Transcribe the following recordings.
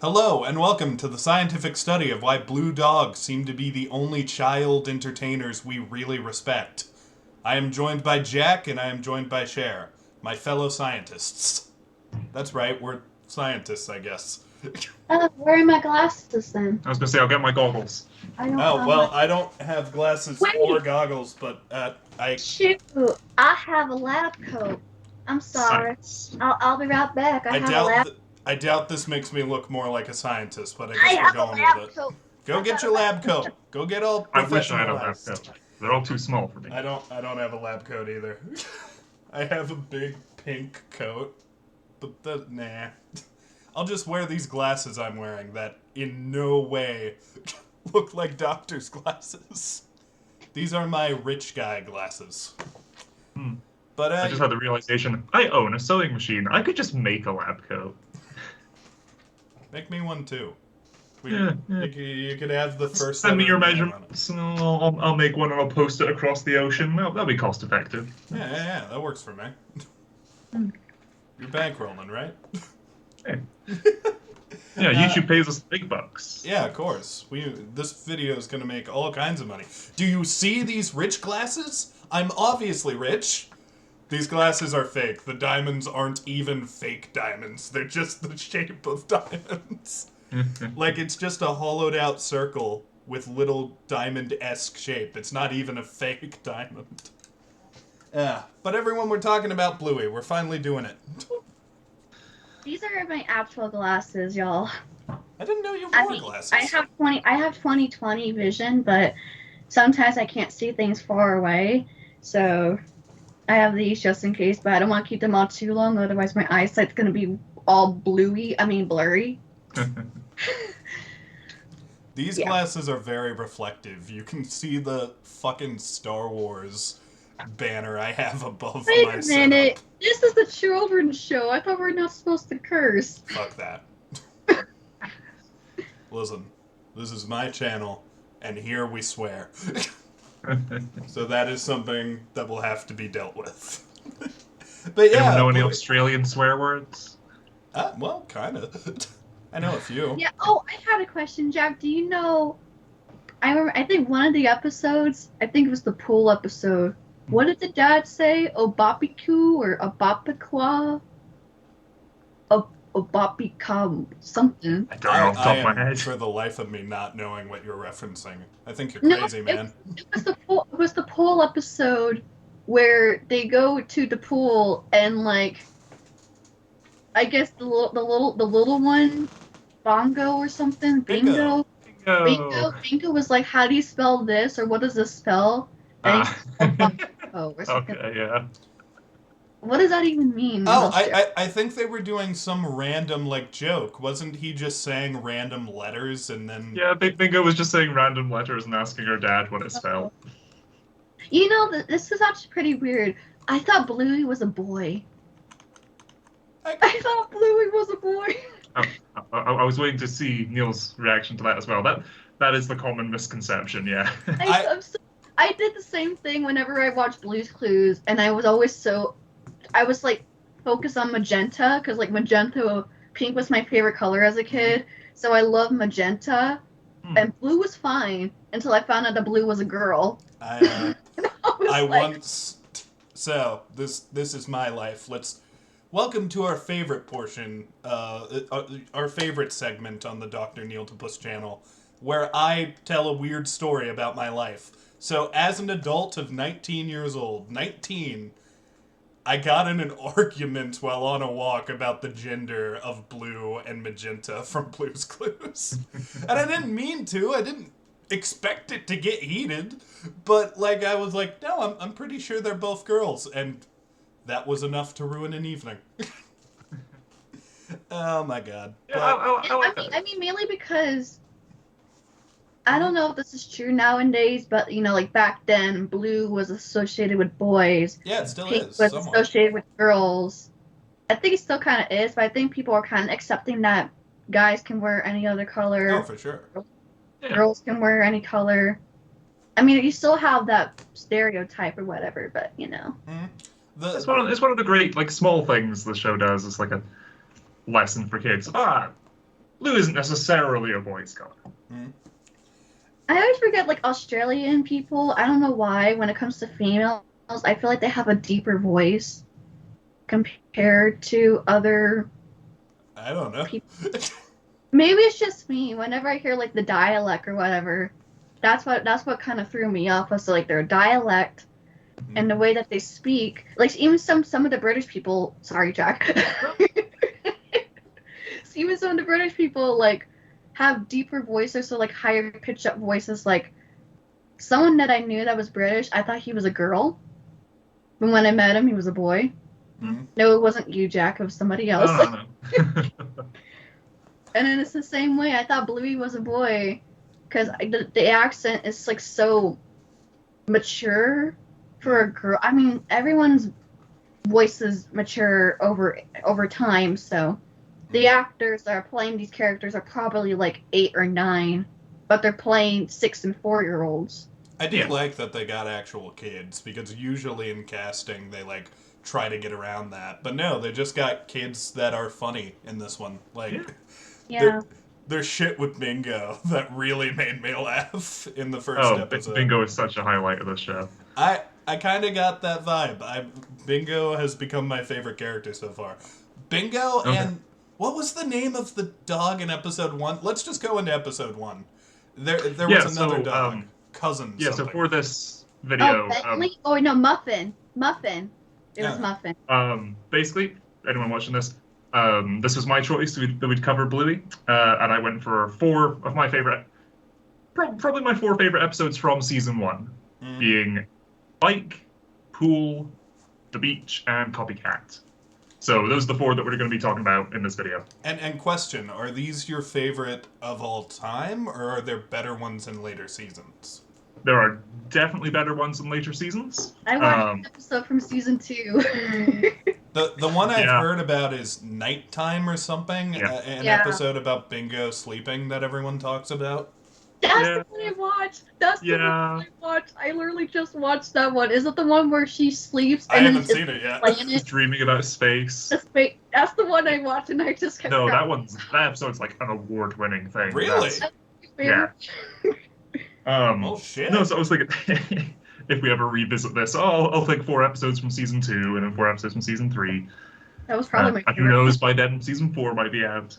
Hello, and welcome to the scientific study of why blue dogs seem to be the only child entertainers we really respect. I am joined by Jack, and I am joined by Cher, my fellow scientists. That's right, we're scientists, I guess. Where are my glasses then? I was gonna say I'll get my goggles. I don't Oh, have well, my. I don't have glasses or Wait, goggles, but I shoot! I have a lab coat. I'm sorry. Science. I'll be right back. I I have a doubt lab. th- I doubt this makes me look more like a scientist, but I I guess we're have a going with lab it. coat. Go I get got a your lab lab. coat. Go get all I wish I had a lab professionalized. coat. They're all too small for me. I don't have a lab coat either. I have a big pink coat, but nah. I'll just wear these glasses I'm wearing that in no way look like doctor's glasses. These are my rich guy glasses. Hmm. But I just had the realization I own a sewing machine. I could just make a lab coat. make me one too. We Yeah, yeah. you could have the first Send me letter your of my name on it. measurements, and I'll make one and I'll post it across the ocean. That'll be cost effective. Yeah, that works for me. Hmm. You're bankrolling, right? Hey. Yeah, Uh, YouTube pays us big bucks. Yeah, of course. This video is gonna make all kinds of money. Do you see these rich glasses? I'm obviously rich. These glasses are fake. The diamonds aren't even fake diamonds. They're just the shape of diamonds. Like it's just a hollowed out circle with little diamond-esque shape. It's not even a fake diamond. Yeah, but everyone, we're talking about Bluey. We're finally doing it. These are my actual glasses, y'all. I didn't know you I wore mean, I glasses. have 20. I have 20/20 vision, but sometimes I can't see things far away. So I have these just in case, but I don't want to keep them on too long. Otherwise, my eyesight's gonna be all bluey. I mean, blurry. These Yeah. glasses are very reflective. You can see the fucking Star Wars banner I have above Wait my a setup. minute. This is the children's show. I thought we are not supposed to curse. Fuck that. Listen, this is my channel, and here we swear. So that is something that will have to be dealt with. But Anyone yeah, know any Blue. Australian swear words? Well, kind of. I know a few. Yeah. Oh, I had a question, Jack. Do you know? I remember. I think one of the episodes. I think it was the pool episode. What did the dad say? Obapiku or Abapikwa? Obapikam something. I don't know I off the I top of my am head. for the life of me not knowing what you're referencing. I think you're No, crazy, it man. was. It was the pool episode where they go to the pool and like I guess the little one bongo or something Bingo. bingo. Bingo. Bingo was like, how do you spell this? Or what does this spell? And he Ah. said, oh, Bongo or something. Okay, yeah. What does that even mean in Oh, Australia? I think they were doing some random like joke. Wasn't he just saying random letters and then Yeah, Bingo was just saying random letters and asking her dad what it spelled. Oh. You know, this is actually pretty weird. I thought Bluey was a boy. I, I thought Bluey was a boy. I was waiting to see Neil's reaction to that as well. That is the common misconception, yeah. I, I I'm so, I did the same thing whenever I watched Blue's Clues, and I was always I was like focused on magenta because like magenta pink was my favorite color as a kid, so I love magenta. Hmm. And blue was fine until I found out that blue was a girl. I And I I was like, once so this is my life. Let's welcome to our favorite portion, our favorite segment on the Dr. Neil Topus channel, where I tell a weird story about my life. So, as an adult of 19 years old, 19, I got in an argument while on a walk about the gender of blue and magenta from Blue's Clues. And I didn't mean to. I didn't expect it to get heated. But, like, I was like, no, I'm pretty sure they're both girls. And that was enough to ruin an evening. Oh my god. Yeah, But, I I like mean, that. I mean, mainly because I don't know if this is true nowadays, but you know, like back then, blue was associated with boys, yeah, it still pink is, was somewhat. associated with girls. I think it still kind of is, but I think people are kind of accepting that guys can wear any other Oh, color, for sure. Yeah. girls can wear any color. I mean, you still have that stereotype or whatever, but you know. Mm-hmm. It's The one of the great like small things the show does. It's like a lesson for kids. Ah, Blue isn't necessarily a voice color. Hmm? I always forget like Australian people. I don't know why. When it comes to females, I feel like they have a deeper voice compared to other I don't know. people. Maybe it's just me. Whenever I hear like the dialect or whatever, that's what kind of threw me off was like their dialect and the way that they speak. Like even some of the British people. Sorry, Jack. Even some of the British people like have deeper voices, so like higher pitched up voices. Like someone that I knew that was British, I thought he was a girl, but when I met him, he was a boy. Hmm? No, it wasn't you, Jack. It was somebody else. No. And then it's the same way. I thought Bluey was a boy because the accent is like so mature for a girl. I mean, everyone's voices mature over time, so the actors that are playing these characters are probably like 8 or 9, but they're playing 6 and 4-year-olds. I do Yeah. like that they got actual kids because usually in casting they like try to get around that, but no, they just got kids that are funny in this one. Like, Yeah. Yeah. there's shit with Bingo that really made me laugh in the first Oh, episode. Bingo is such a highlight of the show. I kind of got that vibe. Bingo has become my favorite character so far. Bingo Okay. and what was the name of the dog in episode 1? Let's just go into episode 1. There was Yeah, another so, dog, cousin Yeah, something. so for this Oh, video, Bentley? Oh, no, Muffin. Muffin. It was Yeah. Muffin. basically, anyone watching this, this was my choice that we'd cover Bluey, and I went for 4 of my favorite, probably my 4 favorite episodes from season 1, Mhm. being Bike, Pool, The Beach, and Copycat. So those are the 4 that we're going to be talking about in this video. And question, are these your favorite of all time, or are there better ones in later seasons? There are definitely better ones in later seasons. I watched an episode from season 2. The one I've Yeah. heard about is Nighttime or something, Yeah. an Yeah. episode about Bingo sleeping that everyone talks about. That's Yeah. the one I watched. That's the Yeah. one I watched. I literally just watched that one. Is it the one where she sleeps I and haven't then seen it yet. playing He's it? dreaming about space. That's the one I watched, and I just kept. No, cracking. that episode's like an award-winning thing. Really? That's- Favorite. Oh shit. No, so I was thinking, if we ever revisit this, I'll take 4 episodes from season 2 and then 4 episodes from season 3. That was probably my And who favorite. knows, by then season 4 might be out.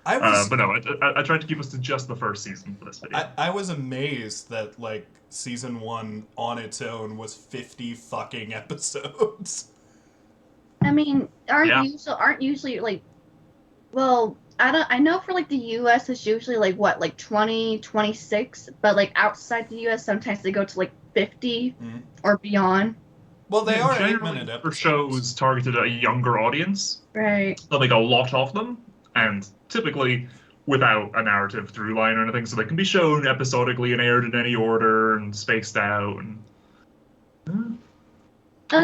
I was But no, I tried to keep us to just the first season for this video. I was amazed that like season 1 on its own was 50 fucking episodes. I mean, Yeah. aren't usually like, well, I know for like the U.S. it's usually like what, like 20, 26, but like outside the U.S. sometimes they go to like 50 Mhm. or beyond. Well, they are Generally 8-minute for episodes. shows targeted at a younger audience. Right. They'll make a lot of them, and typically without a narrative through line or anything, so they can be shown episodically and aired in any order and spaced out. And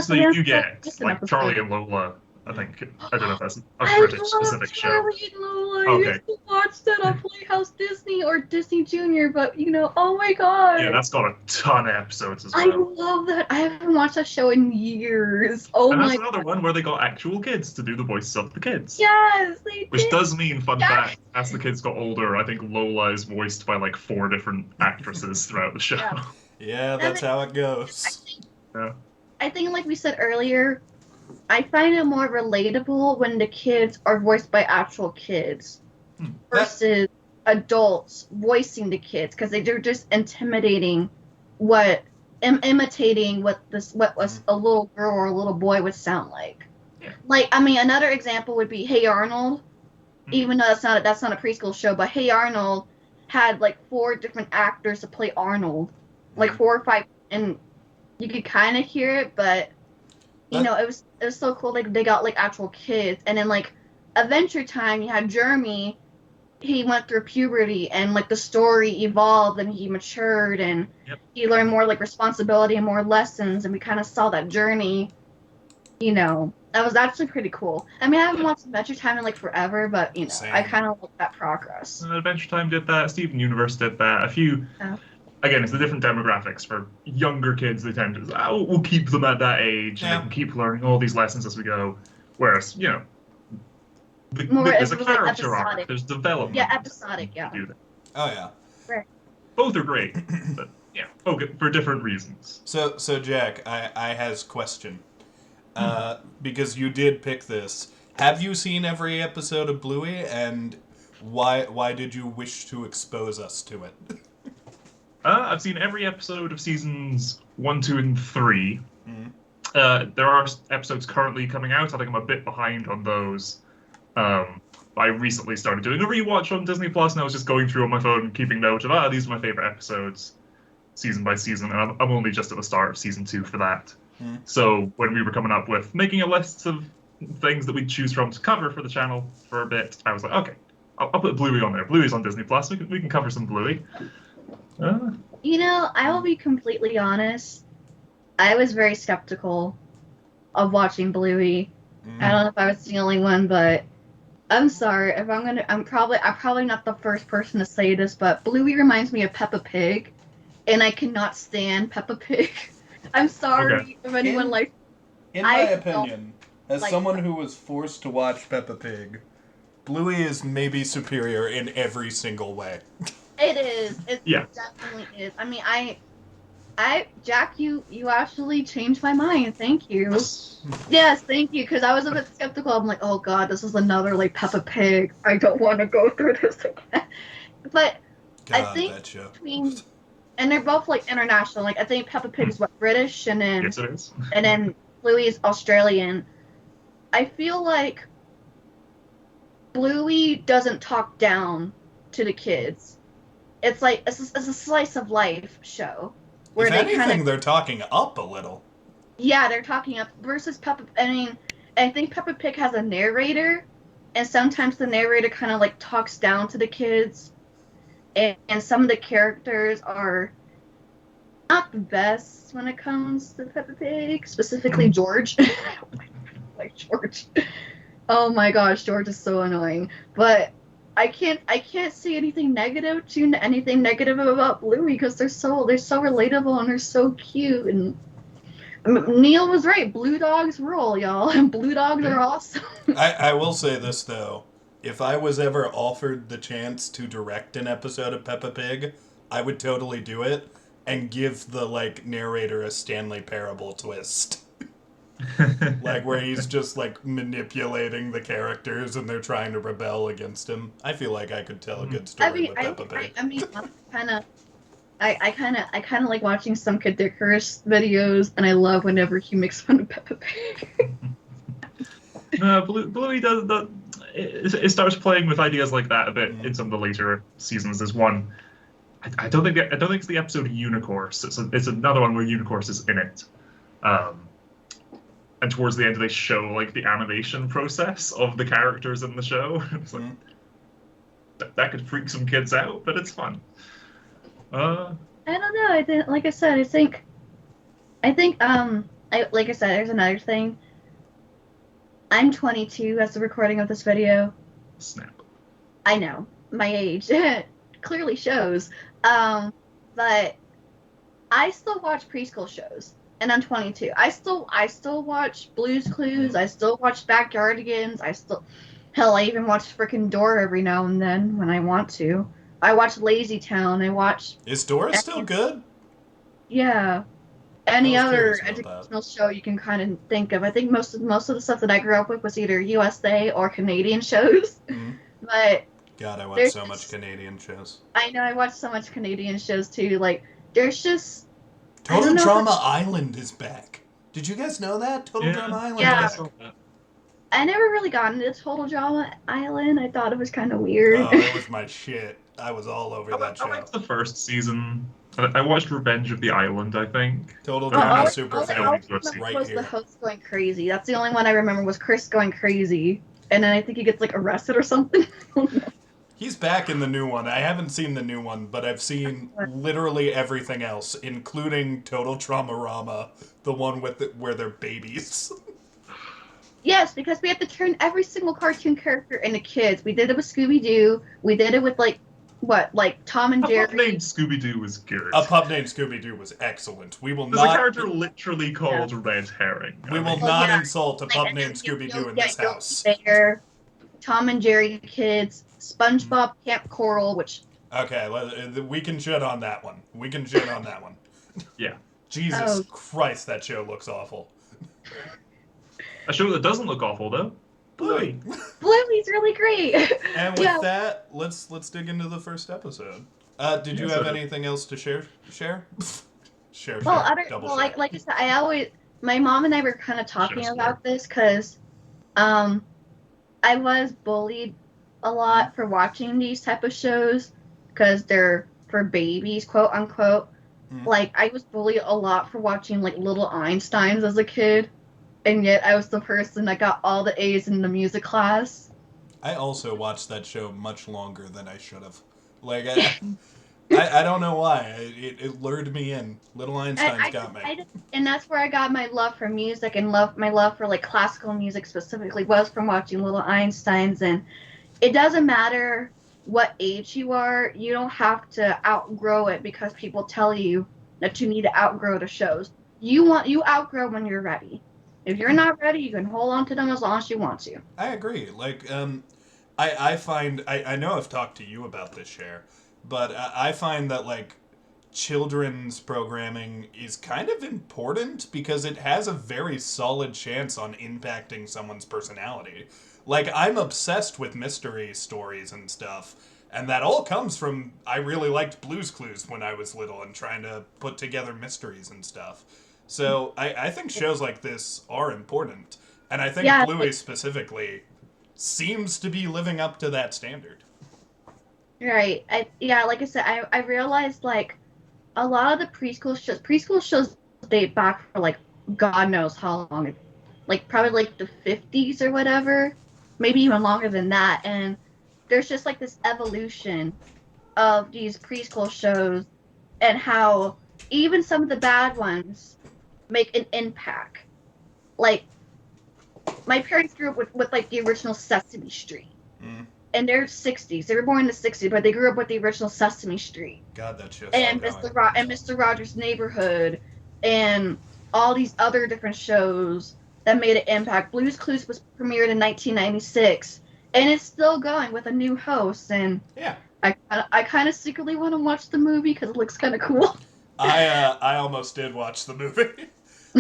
so you get Just an like episode. Charlie and Lola. I think I don't know if that's a I British love specific show. Charlie and Lola. I Okay. used to watch that on Playhouse Disney or Disney Junior, but oh my god. Yeah, that's got a ton of episodes as I well. love that. I haven't watched that show in years. Oh And my that's another god. one where they got actual kids to do the voices of the kids. Yes, they Which did. does mean, fun Yes. fact, as the kids got older, I think Lola is voiced by like 4 different actresses throughout the show. Yeah. Yeah, that's how it goes. I think, like we said earlier, I find it more relatable when the kids are voiced by actual kids versus adults voicing the kids, because they're just imitating what was a little girl or a little boy would sound like. Yeah. Like, I mean, another example would be Hey Arnold. Even though that's not a preschool show, but Hey Arnold had like 4 different actors to play Arnold, like 4 or 5, and you could kind of hear it, but it was so cool. Like they got like actual kids, and then like Adventure Time, you had Jeremy. He went through puberty, and like the story evolved, and he matured, and he learned more like responsibility and more lessons, and we kind of saw that journey. That was actually pretty cool. I mean, I haven't watched Adventure Time in like forever, but Same. I kind of like that progress. Adventure Time did that. Steven Universe did that. A few. Yeah. Again, it's the different demographics. For younger kids, they tend to we'll keep them at that age, and Yeah. they can keep learning all these lessons as we go. Whereas, There's a it was like character arc. episodic. There's development. Yeah, episodic. Yeah. To do that. Oh yeah. Right. Both are great, but yeah, okay, for different reasons. So Jack, I has question. Because you did pick this. Have you seen every episode of Bluey, and why did you wish to expose us to it? I've seen every episode of seasons 1, 2, and 3. There are episodes currently coming out. I think I'm a bit behind on those. I recently started doing a rewatch on Disney Plus, and I was just going through on my phone, keeping note of these are my favorite episodes, season by season, and I'm only just at the start of season 2 for that. So when we were coming up with making a list of things that we'd choose from to cover for the channel for a bit, I was like, okay, I'll put Bluey on there. Bluey's on Disney Plus. We can cover some Bluey. I will be completely honest. I was very skeptical of watching Bluey. I don't know if I was the only one, but I'm sorry if I'm probably not the first person to say this, but Bluey reminds me of Peppa Pig, and I cannot stand Peppa Pig. I'm sorry if anyone likes. In my opinion, as someone who was forced to watch Peppa Pig, Bluey is maybe superior in every single way. It is. It definitely is. I mean, Jack, you actually changed my mind. Thank you. Yes, thank you. Because I was a bit skeptical. I'm like, oh god, this is another like Peppa Pig. I don't want to go through this again. But God, I think that show. And they're both like international. Like I think Peppa Pig is British, and then Yes, it is. and then Bluey is Australian. I feel like Bluey doesn't talk down to the kids. It's like it's a slice of life show where if anything, they're talking up a little. Yeah, they're talking up versus Peppa. I think Peppa Pig has a narrator, and sometimes the narrator kind of like talks down to the kids. And some of the characters are not the best when it comes to Peppa Pig, specifically George. Like George. Oh my gosh, George is so annoying. But I can't see anything negative about Bluey because they're so relatable and they're so cute. And Kneale was right. Blue dogs rule, y'all, and blue dogs are awesome. I will say this though. If I was ever offered the chance to direct an episode of Peppa Pig, I would totally do it and give the narrator a Stanley Parable twist. Where he's just manipulating the characters and they're trying to rebel against him. I feel like I could tell a good story with Peppa Pig. I kind of like watching some Kid Icarus videos, and I love whenever he makes fun of Peppa Pig. No, Bluey does that. It starts playing with ideas like that a bit in some of the later seasons. There's one. I don't think it's the episode Unicourse. It's another one where Unicourse is in it. And towards the end, they show the animation process of the characters in the show. It's like that could freak some kids out, but it's fun. I don't know. I think, like I said, there's another thing. I'm 22 as the recording of this video. Snap. I know. My age clearly shows. But I still watch preschool shows. And I'm 22. I still watch Blue's Clues. I still watch Backyardigans. I even watch frickin' Dora every now and then when I want to. I watch Lazy Town. Is Dora still good? Yeah. Any other educational show you can kind of think of. I think most of the stuff that I grew up with was either USA or Canadian shows. Mm-hmm. But God, I watch so much Canadian shows. I know, I watch so much Canadian shows too. There's just Total Drama Island is back. Did you guys know that? Total Drama Island is back. I never really got into Total Drama Island. I thought it was kind of weird. Oh, it was my shit. I was all over that show. I liked the first season. I watched Revenge of the Island, I think. Total Drama Super Fan. All I remember was the host going crazy. That's the only one I remember was Chris going crazy. And then I think he gets arrested or something. He's back in the new one. I haven't seen the new one, but I've seen literally everything else, including Total Trauma-Rama, the one where they're babies. Yes, because we have to turn every single cartoon character into kids. We did it with Scooby-Doo. We did it with Tom and Jerry. A pup named Scooby-Doo was good. A pup named Scooby-Doo was excellent. There's a character literally called Red Herring. We will not insult a pup named Scooby-Doo in this house. Tom and Jerry Kids, SpongeBob Camp Coral, which Okay, we can shit on that one. Yeah. Jesus Christ, that show looks awful. A show that doesn't look awful though. Bluey. Bluey's really great. And with that, let's dig into the first episode. Did you have anything else to share? Share. Well, Double like I said, my mom and I were kind of talking about this because, I was bullied a lot for watching these type of shows because they're for babies, quote unquote. Like, I was bullied a lot for watching, like, Little Einsteins as a kid, and yet I was the person that got all the A's in the music class. I also watched that show much longer than I should have. Like, I don't know why. It lured me in. Little Einsteins got me. And that's where I got my love for music and my love for, like, classical music specifically was from watching Little Einsteins. And it doesn't matter what age you are, you don't have to outgrow it because people tell you that you need to outgrow the shows. You outgrow when you're ready. If you're not ready, you can hold on to them as long as you want to. I agree. Like, I find I know I've talked to you about this, Cher, but I find that, like, children's programming is kind of important because it has a very solid chance on impacting someone's personality. Like, I'm obsessed with mystery stories and stuff, and that all comes from I really liked Blue's Clues when I was little and trying to put together mysteries and stuff. So I think shows like this are important, and I think Bluey specifically seems to be living up to that standard. Right. Like I said, I realized, like, a lot of the preschool shows date back for, like, God knows how long. Like, probably, like, the 50s or whatever. Maybe even longer than that. And there's just, like, this evolution of these preschool shows and how even some of the bad ones make an impact. Like, my parents grew up with like, the original Sesame Street. And they're 60s. They were born in the 60s, but they grew up with the original Sesame Street. God, that show's and Mr. Rogers' Neighborhood, and all these other different shows that made an impact. Blue's Clues was premiered in 1996, and it's still going with a new host. And yeah, I kind of secretly want to watch the movie because it looks kind of cool. I almost did watch the movie.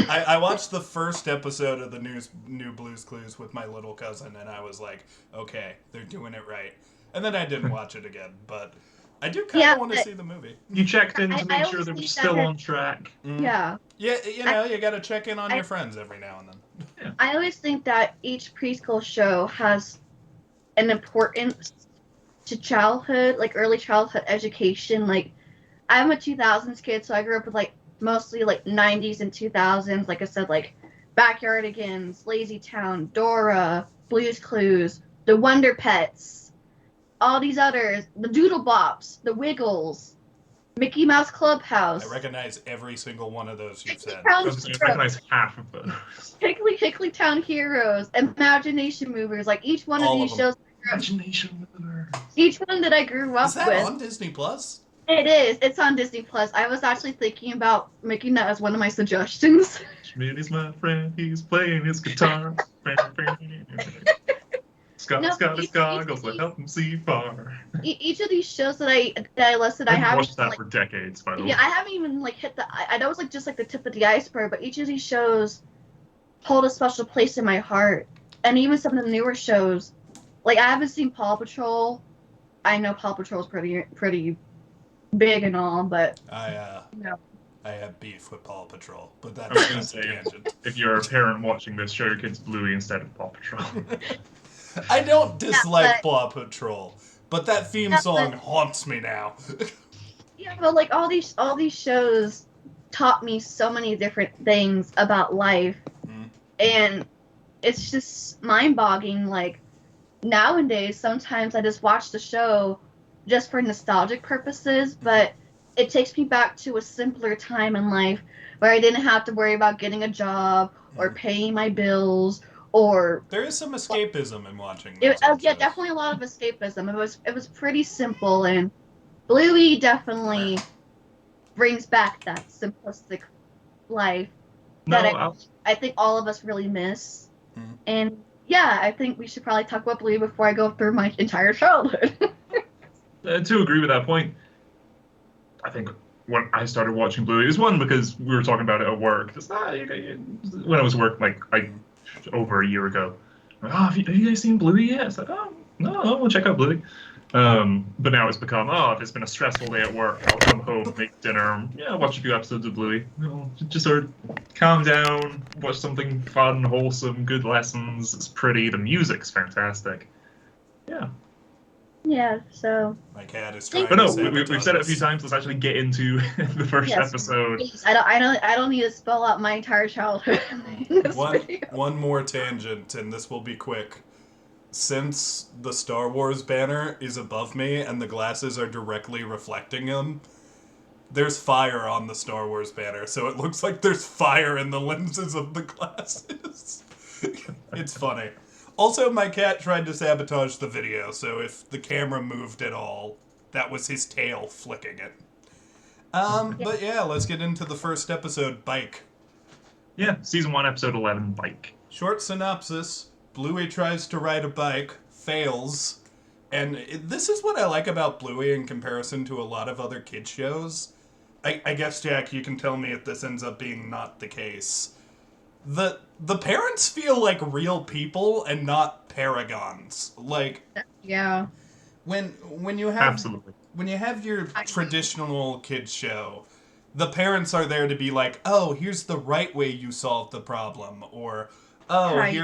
I watched the first episode of the new Blue's Clues with my little cousin, and I was like, okay, they're doing it right. And then I didn't watch it again, but I do kind of want to see the movie. You checked in to make sure they were still on track. Yeah. Yeah, you know, you got to check in on your friends every now and then. Yeah. I always think that each preschool show has an importance to childhood, like early childhood education. Like, I'm a 2000s kid, so I grew up with, like, mostly, like, 90s and 2000s. Like I said, like, Backyardigans, Lazy Town, Dora, Blue's Clues, The Wonder Pets, all these others, the Doodle Bops, the Wiggles, Mickey Mouse Clubhouse. I recognize every single one of those you've said. I recognize half of those. Hickley Town Heroes, Imagination Movers, like, each one of these shows. Imagination Movers. Each one that I grew up with. Is that on Disney Plus? It is. It's on Disney Plus. I was actually thinking about making that as one of my suggestions. Schmitty's my friend. He's playing his guitar. Scott's got his goggles that help him see far. Each of these shows that I listed, I haven't watched that for decades, by the way. Yeah, I haven't even, like, hit that was, like, just, like, the tip of the iceberg. But each of these shows hold a special place in my heart, and even some of the newer shows. Like, I haven't seen Paw Patrol. I know Paw Patrol's pretty big and all, but I have beef with Paw Patrol, but that's a tangent. If you're a parent watching this, show your kids Bluey instead of Paw Patrol. I don't dislike Paw Patrol, but that theme song haunts me now. Yeah, but, like, all these shows taught me so many different things about life, and it's just mind-boggling. Like, nowadays, sometimes I just watch the show just for nostalgic purposes, but it takes me back to a simpler time in life where I didn't have to worry about getting a job or paying my bills, or there is some escapism in watching. Definitely a lot of escapism. It was pretty simple, and Bluey definitely brings back that simplistic life that I think all of us really miss. And yeah, I think we should probably talk about Bluey before I go through my entire childhood. To agree with that point, I think when I started watching Bluey, it was one because we were talking about it at work. When I was work like over a year ago. Like, oh, have you guys seen Bluey yet? It's like, oh no, we'll check out Bluey. But now it's become, oh, if it's been a stressful day at work, I'll come home, make dinner, yeah, watch a few episodes of Bluey. You know, just sort of calm down, watch something fun, wholesome, good lessons. It's pretty. The music's fantastic. Yeah. Yeah, so My cat is trying But to no, sabotage we've said it a few us. times. Let's actually get into the first yes, episode. please. I don't need to spell out my entire childhood in this video. One more tangent, and this will be quick. Since the Star Wars banner is above me and the glasses are directly reflecting him, there's fire on the Star Wars banner, so it looks like there's fire in the lenses of the glasses. It's funny. Also, my cat tried to sabotage the video, so if the camera moved at all, that was his tail flicking it. But yeah, let's get into the first episode, Bike. Yeah, season 1, episode 11, Bike. Short synopsis. Bluey tries to ride a bike, fails, and this is what I like about Bluey in comparison to a lot of other kids shows. I guess, Jack, you can tell me if this ends up being not the case. The parents feel like real people and not paragons. Like, Yeah. when you have Absolutely. when you have your traditional kids show, the parents are there to be like, oh, here's the right way you solve the problem, or oh, Right.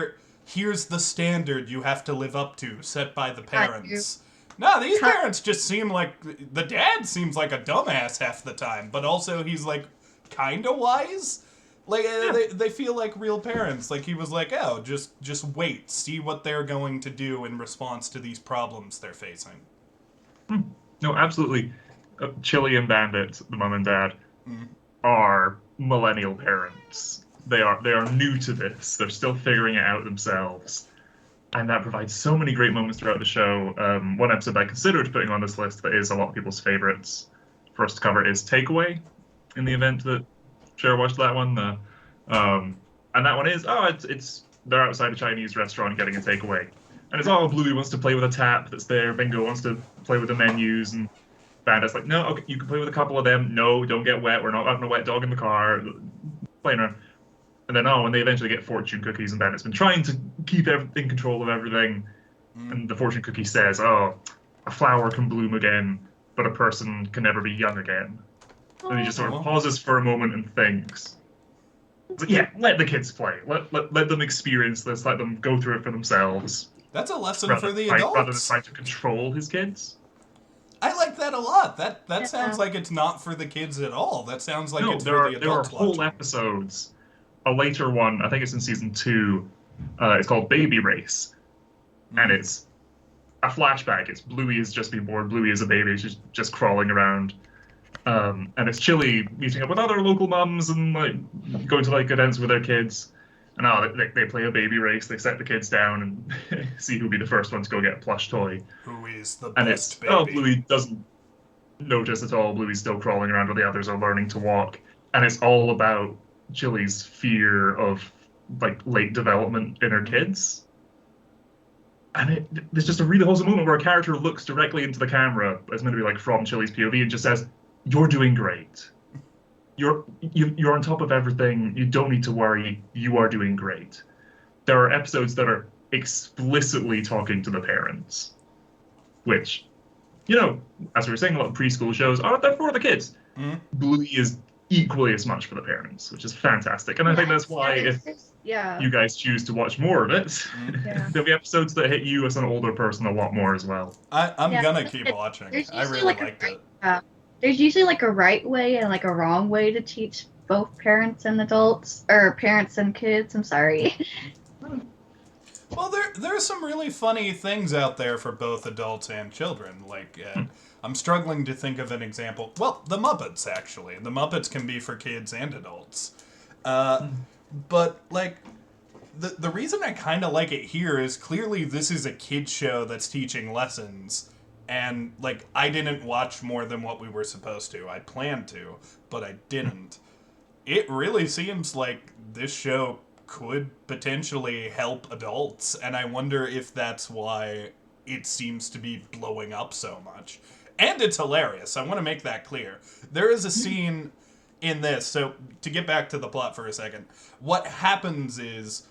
here's the standard you have to live up to set by the Right. parents. No, these Cut. parents just seem like the dad seems like a dumbass half the time, but also he's like kind of wise. Like they feel like real parents. Like he was like, oh, just wait, see what they're going to do in response to these problems they're facing. No, absolutely. Chili and Bandit, the mom and dad, Mm. are millennial parents. They are new to this. They're still figuring it out themselves. And that provides so many great moments throughout the show. One episode that I considered putting on this list that is a lot of people's favorites for us to cover is Takeaway, in the event that Cher watched that one. And that one is, it's they're outside a Chinese restaurant getting a takeaway. And it's, Bluey wants to play with a tap that's there, Bingo wants to play with the menus, and Bandit's like, no, okay, you can play with a couple of them. No, don't get wet. We're not having a wet dog in the car. Playing around. And then, when they eventually get fortune cookies, and Bandit's been trying to keep in control of everything, and the fortune cookie says, a flower can bloom again, but a person can never be young again. And he just sort of pauses for a moment and thinks. It's like, yeah, let the kids play. Let them experience this. Let them go through it for themselves. That's a lesson Rather for the than adults. trying to control his kids. I like that a lot. That Yeah. sounds like it's not for the kids at all. That sounds like No, it's there for the are adults whole watching. episodes. A later one, I think it's in season 2. It's called Baby Race, and it's a flashback. It's Bluey has just been born. Bluey is a baby. She's just crawling around. And it's Chili meeting up with other local mums and like going to like events with their kids. And they play a baby race. They set the kids down and see who'll be the first one to go get a plush toy. Who is the And best it's baby? Bluey doesn't notice at all. Bluey's still crawling around while the others are learning to walk. And it's all about Chili's fear of like late development in her kids. And there's just a really wholesome moment where a character looks directly into the camera, it's meant to be like from Chili's POV, and just says, "You're doing great. You're on top of everything. You don't need to worry. You are doing great." There are episodes that are explicitly talking to the parents, which, as we were saying, a lot of preschool shows are they're for the kids. Mhm. Bluey is equally as much for the parents, which is fantastic. And I think that's why if you guys choose to watch more of it, Yeah. there'll be episodes that hit you as an older person a lot more as well. I'm Yeah. gonna keep watching. There's I usually really like a liked it. There's usually like a right way and like a wrong way to teach both parents and adults, or parents and kids. I'm sorry. Well, there's some really funny things out there for both adults and children. Like, I'm struggling to think of an example. Well, the Muppets, actually. The Muppets can be for kids and adults. But, like, the reason I kind of like it here is clearly this is a kid's show that's teaching lessons. And, like, I didn't watch more than what we were supposed to. I planned to, but I didn't. It really seems like this show could potentially help adults, and I wonder if that's why it seems to be blowing up so much. And it's hilarious. I want to make that clear. There is a scene in this, so to get back to the plot for a second, what happens is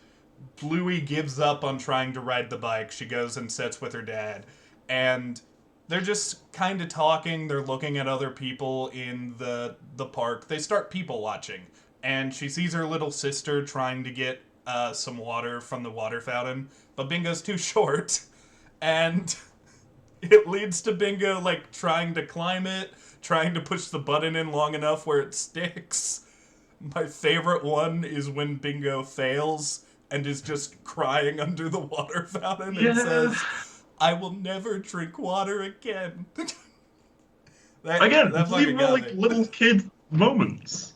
Bluey gives up on trying to ride the bike. She goes and sits with her dad, and they're just kind of talking. They're looking at other people in the park. They start people watching, and she sees her little sister trying to get some water from the water fountain, but Bingo's too short, and it leads to Bingo like trying to climb it, trying to push the button in long enough where it sticks. My favorite one is when Bingo fails and is just crying under the water fountain and says, "I will never drink water again." Again, that these fucking were got like me. little kid moments.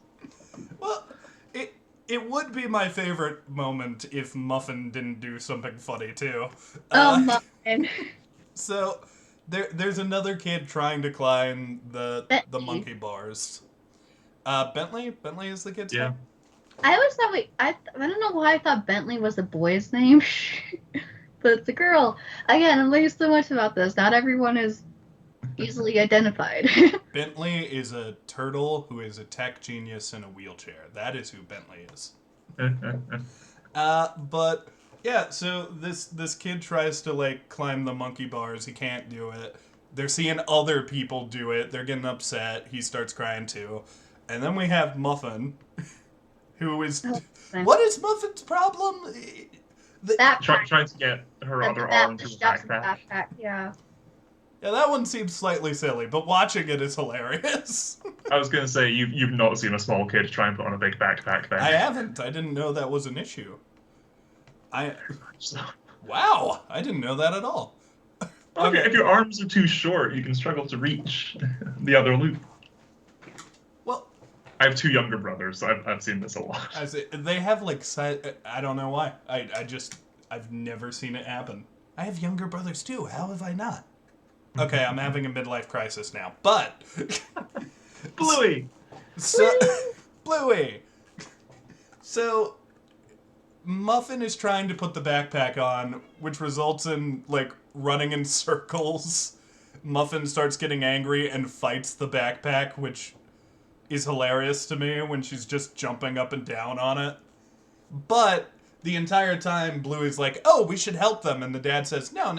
Well, it would be my favorite moment if Muffin didn't do something funny too. Muffin. So there's another kid trying to climb the Bentley. monkey bars. Bentley is the kid's Yeah. name. I always thought I don't know why I thought Bentley was a boy's name, but it's a girl. Again, I'm learning so much about this. Not everyone is easily identified. Bentley is a turtle who is a tech genius in a wheelchair. That is who Bentley is. But yeah, so this kid tries to like climb the monkey bars. He can't do it. They're seeing other people do it. They're getting upset. He starts crying too. And then we have Muffin, who is... What is Muffin's problem? Trying to get her other arm through the backpack. Yeah. Yeah, that one seems slightly silly, but watching it is hilarious. I was going to say, you've not seen a small kid try and put on a big backpack then. I haven't. I didn't know that was an issue. So, Wow, I didn't know that at all. okay, if your arms are too short, you can struggle to reach the other loop. Well, I have two younger brothers, so I've seen this a lot. They have like I don't know why. I've never seen it happen. I have younger brothers too. How have I not? Okay, I'm having a midlife crisis now. But Bluey. Bluey. So Muffin is trying to put the backpack on, which results in like running in circles. Muffin starts getting angry and fights the backpack, which is hilarious to me when she's just jumping up and down on it. But the entire time, Bluey's like, "Oh, we should help them," and the dad says, "No,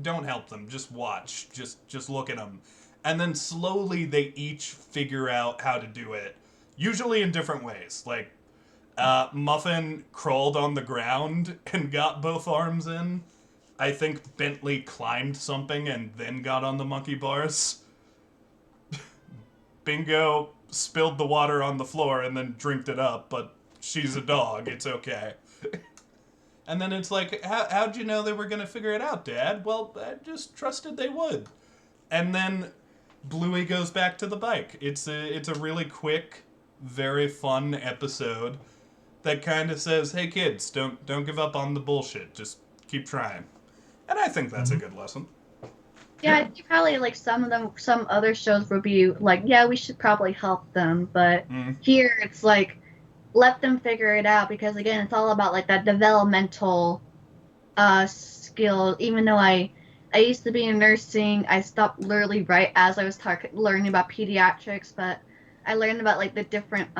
don't help them. Just watch. Just look at them." And then slowly they each figure out how to do it, usually in different ways. Like, Muffin crawled on the ground and got both arms in. I think Bentley climbed something and then got on the monkey bars. Bingo spilled the water on the floor and then drinked it up, but she's a dog. It's okay. And then it's like, how'd you know they were going to figure it out, Dad? Well, I just trusted they would. And then Bluey goes back to the bike. It's a really quick, very fun episode that kind of says, "Hey kids, don't give up on the bullshit. Just keep trying." And I think that's a good lesson. Yeah, I think probably like some other shows would be like, yeah, we should probably help them, but here it's like, let them figure it out, because again, it's all about like that developmental skill. Even though I used to be in nursing, I stopped literally right as I was learning about pediatrics, but I learned about like the different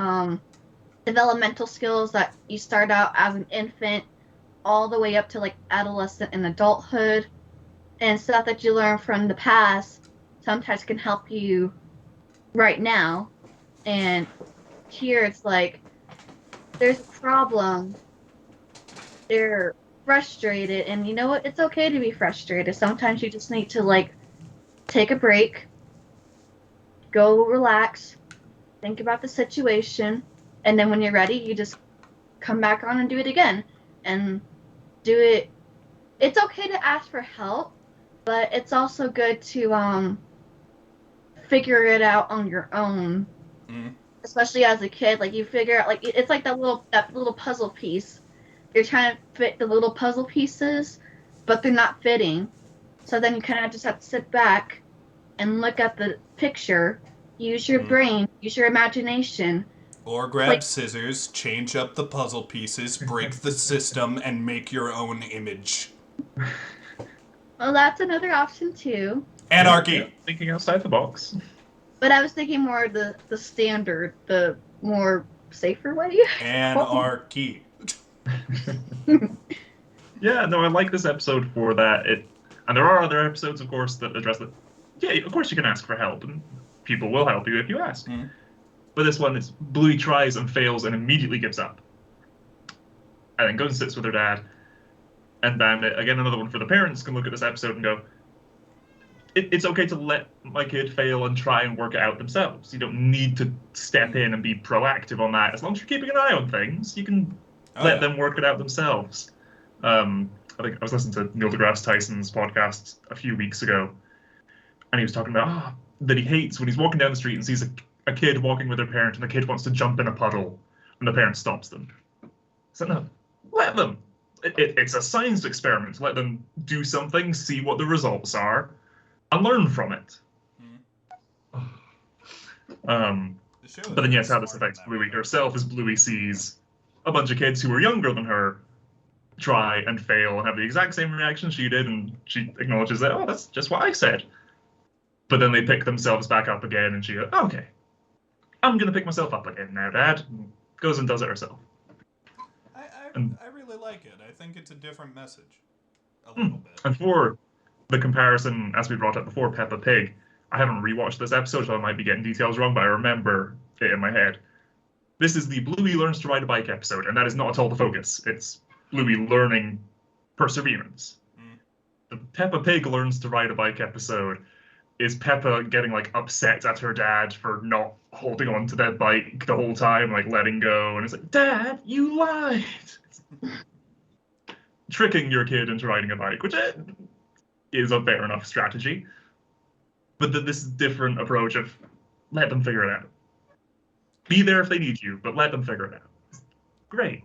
developmental skills that you start out as an infant all the way up to like adolescent and adulthood, and stuff that you learn from the past sometimes can help you right now. And here it's like, there's a problem, they're frustrated, and you know what, it's okay to be frustrated. Sometimes you just need to like take a break, go relax, think about the situation, and then when you're ready, you just come back on and do it again. And do it. It's okay to ask for help, but it's also good to figure it out on your own. Especially as a kid, like you figure out, like it's like that little puzzle piece. You're trying to fit the little puzzle pieces, but they're not fitting. So then you kind of just have to sit back and look at the picture, use your brain, use your imagination, Or grab Like- scissors, change up the puzzle pieces, break the system, and make your own image. Well, that's another option too. Anarchy! Yeah, thinking outside the box. But I was thinking more the standard, the more safer way. Anarchy. Yeah, no, I like this episode for that. And there are other episodes, of course, that address it. Yeah, of course you can ask for help, and people will help you if you ask. Mhm. But this one is Bluey tries and fails and immediately gives up. And then goes and sits with her dad. And Bandit, again, another one for the parents, can look at this episode and go, it's okay to let my kid fail and try and work it out themselves. You don't need to step in and be proactive on that. As long as you're keeping an eye on things, you can let them work it out themselves. I think I was listening to Neil deGrasse Tyson's podcast a few weeks ago, and he was talking about that he hates when he's walking down the street and sees a kid walking with their parent, and the kid wants to jump in a puddle, and the parent stops them. So no, let them. It's a science experiment. Let them do something, see what the results are, and learn from it. But then yes, how this affects Bluey herself is Bluey sees a bunch of kids who are younger than her try and fail and have the exact same reaction she did, and she acknowledges that, oh, that's just what I said. But then they pick themselves back up again, and she goes, okay, I'm going to pick myself up again now, Dad. And goes and does it herself. I really like it. I think it's a different message. A little bit. And for the comparison, as we brought up before, Peppa Pig, I haven't rewatched this episode, so I might be getting details wrong, but I remember it in my head. This is the Bluey learns to ride a bike episode, and that is not at all the focus. It's Bluey learning perseverance. The Peppa Pig learns to ride a bike episode is Peppa getting like upset at her dad for not holding on to that bike the whole time, like letting go, and it's like, Dad, you lied. Tricking your kid into riding a bike, which is a fair enough strategy. But this different approach of let them figure it out. Be there if they need you, but let them figure it out. Great.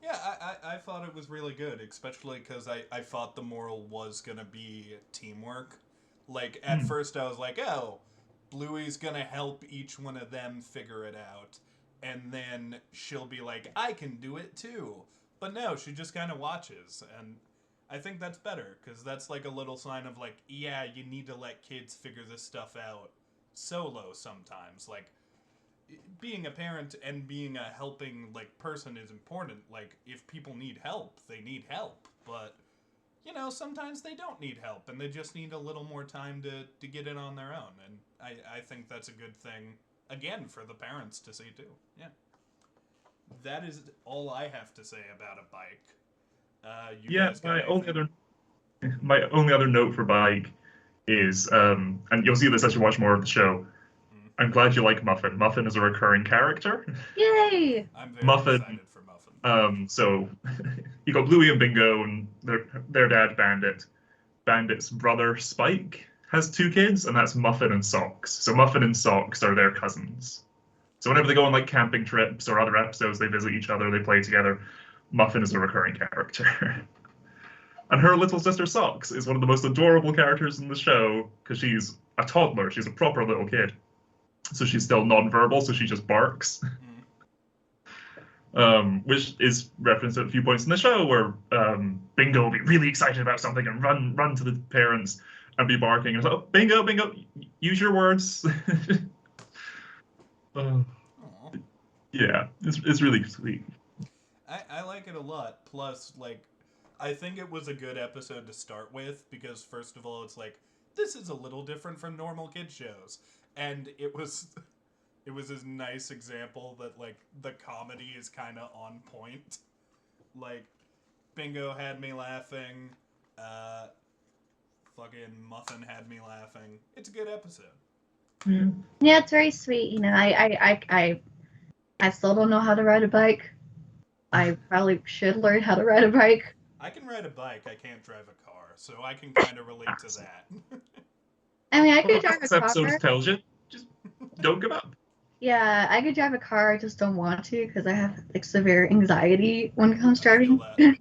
Yeah, I thought it was really good, especially because I thought the moral was going to be teamwork. Like, at first I was like, oh, Bluey's going to help each one of them figure it out. And then she'll be like, I can do it too. But no, she just kind of watches. And I think that's better, because that's like a little sign of like, yeah, you need to let kids figure this stuff out solo sometimes. Like, being a parent and being a helping like person is important. Like, if people need help, they need help. But, you know, sometimes they don't need help, and they just need a little more time to get it on their own. And I think that's a good thing, again, for the parents to see too. Yeah. That is all I have to say about a bike. You guys got my only other note for bike is, and you'll see this as you watch more of the show, I'm glad you like Muffin. Muffin is a recurring character. Yay! I'm very excited for Muffin. So you got Bluey and Bingo and their dad Bandit. Bandit's brother Spike has 2 kids, and that's Muffin and Socks. So Muffin and Socks are their cousins. So whenever they go on like camping trips or other episodes, they visit each other, they play together. Muffin is a recurring character. And her little sister Socks is one of the most adorable characters in the show because she's a toddler. She's a proper little kid. So she's still non-verbal, so she just barks. Which is referenced at a few points in the show where Bingo will be really excited about something and run to the parents and be barking. And it's like, oh, Bingo, use your words. Yeah, it's really sweet. I like it a lot. Plus, like, I think it was a good episode to start with because, first of all, it's like, this is a little different from normal kid shows. And it was this nice example that, like, the comedy is kind of on point. Like, Bingo had me laughing. Fucking Muffin had me laughing. It's a good episode. Yeah, it's very sweet. You know, I still don't know how to ride a bike. I probably should learn how to ride a bike. I can ride a bike. I can't drive a car, so I can kind of relate to that. I mean, I could drive a This car. episode tells you, just don't give up. Yeah, I could drive a car. I just don't want to because I have like severe anxiety when it comes I feel driving.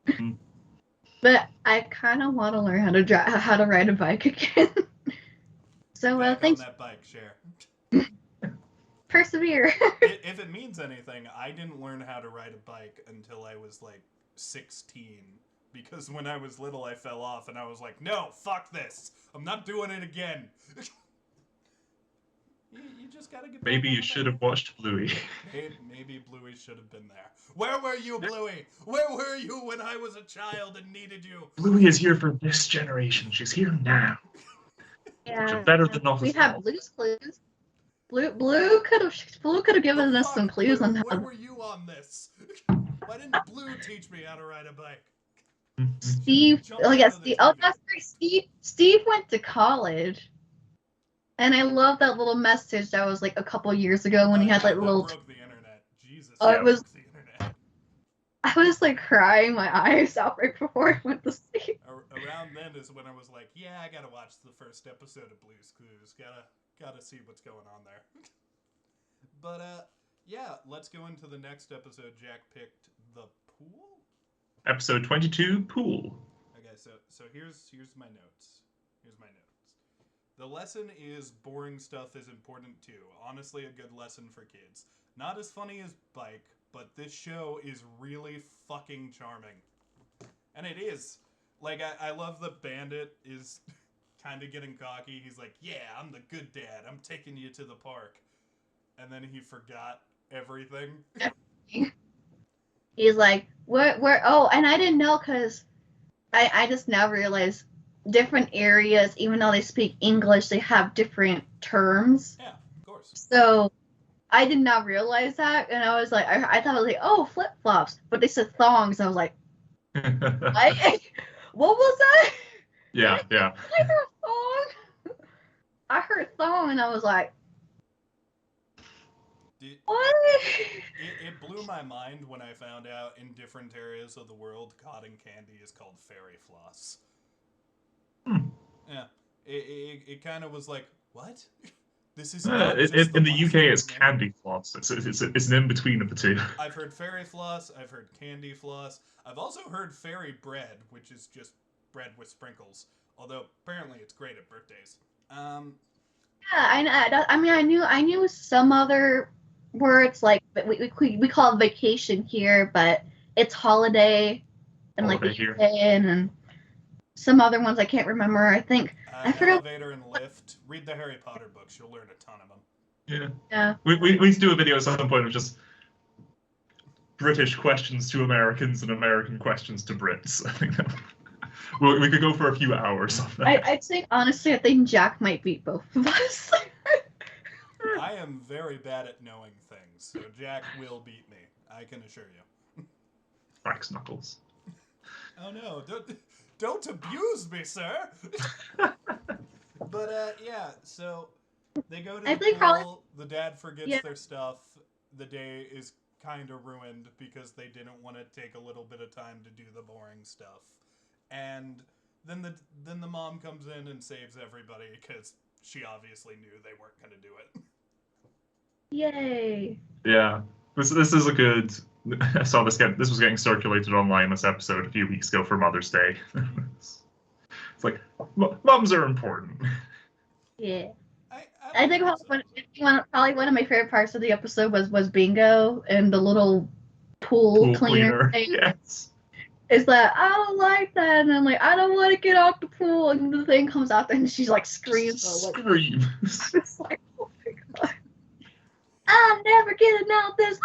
that. But I kind of want to learn how to ride a bike again. So Back thanks. on that bike, share. persevere. If it means anything, I didn't learn how to ride a bike until I was like 16. Because when I was little, I fell off, and I was like, no, fuck this. I'm not doing it again. You just gotta get back Maybe on you the should bike. have watched Bluey. Maybe Bluey should have been there. Where were you, Bluey? Where were you when I was a child and needed you? Bluey is here for this generation. She's here now. Yeah, Better than not we at have all. Blue's Clues. Blue could have given us some clues Blue, on where how. were you on this? Why didn't Blue teach me how to ride a bike? Steve. Jumped Oh out yes, of the oh TV. that's right. Steve went to college, and I love that little message that was like a couple years ago when he had like that little. broke the internet. Jesus, Oh, that it was. broke the internet. I was like crying my eyes out right before I went to sleep. Around then is when I was like, yeah, I gotta watch the first episode of Blue's Clues. Gotta see what's going on there. But yeah, let's go into the next episode. Jack picked the pool. Episode 22, Pool. Okay, so here's my notes. Here's my notes. The lesson is boring stuff is important too. Honestly, a good lesson for kids. Not as funny as Bike, but this show is really fucking charming. And it is. Like, I love the Bandit is kind of getting cocky. He's like, yeah, I'm the good dad. I'm taking you to the park. And then he forgot everything. He's like, where? Oh, and I didn't know because I just now realized different areas, even though they speak English, they have different terms. Yeah, of course. So I did not realize that, and I was like, I thought it was like, oh, flip flops, but they said thongs. And I was like, what was that? Yeah. I heard thong. I heard thong, and I was like, what? It blew my mind when I found out in different areas of the world, cotton candy is called fairy floss. Yeah, it kind of was like, what? This is not just in the one UK, it's thing. candy floss. It's an in between of the two. I've heard fairy floss. I've heard candy floss. I've also heard fairy bread, which is just bread with sprinkles. Although apparently it's great at birthdays. Yeah, I mean, I knew some other words like we call it vacation here, but it's holiday and like Holiday here. weekend and some other ones I can't remember. I think I forgot. Elevator and lift. Read the Harry Potter books. You'll learn a ton of them. Yeah. Yeah. We need to do a video at some point of just British questions to Americans and American questions to Brits. I think that we could go for a few hours on that. I think honestly, I think Jack might beat both of us. I am very bad at knowing things, so Jack will beat me. I can assure you. Cracks knuckles. Oh no! Don't abuse me, sir. But yeah. So they go to I the think pool. probably- The dad forgets Yeah. their stuff. The day is kind of ruined because they didn't want to take a little bit of time to do the boring stuff. And then the mom comes in and saves everybody because she obviously knew they weren't going to do it. Yay! Yeah. This is a good. I saw this was getting circulated online this episode a few weeks ago for Mother's Day. It's like moms are important. Yeah. I I think so. probably one of my favorite parts of the episode was Bingo and the little pool cleaner thing. Yes. Is that I don't like that, and I'm like, I don't want to get off the pool, and the thing comes out, and she's like screams. Scream. It's like, oh my god, I'm never getting out this.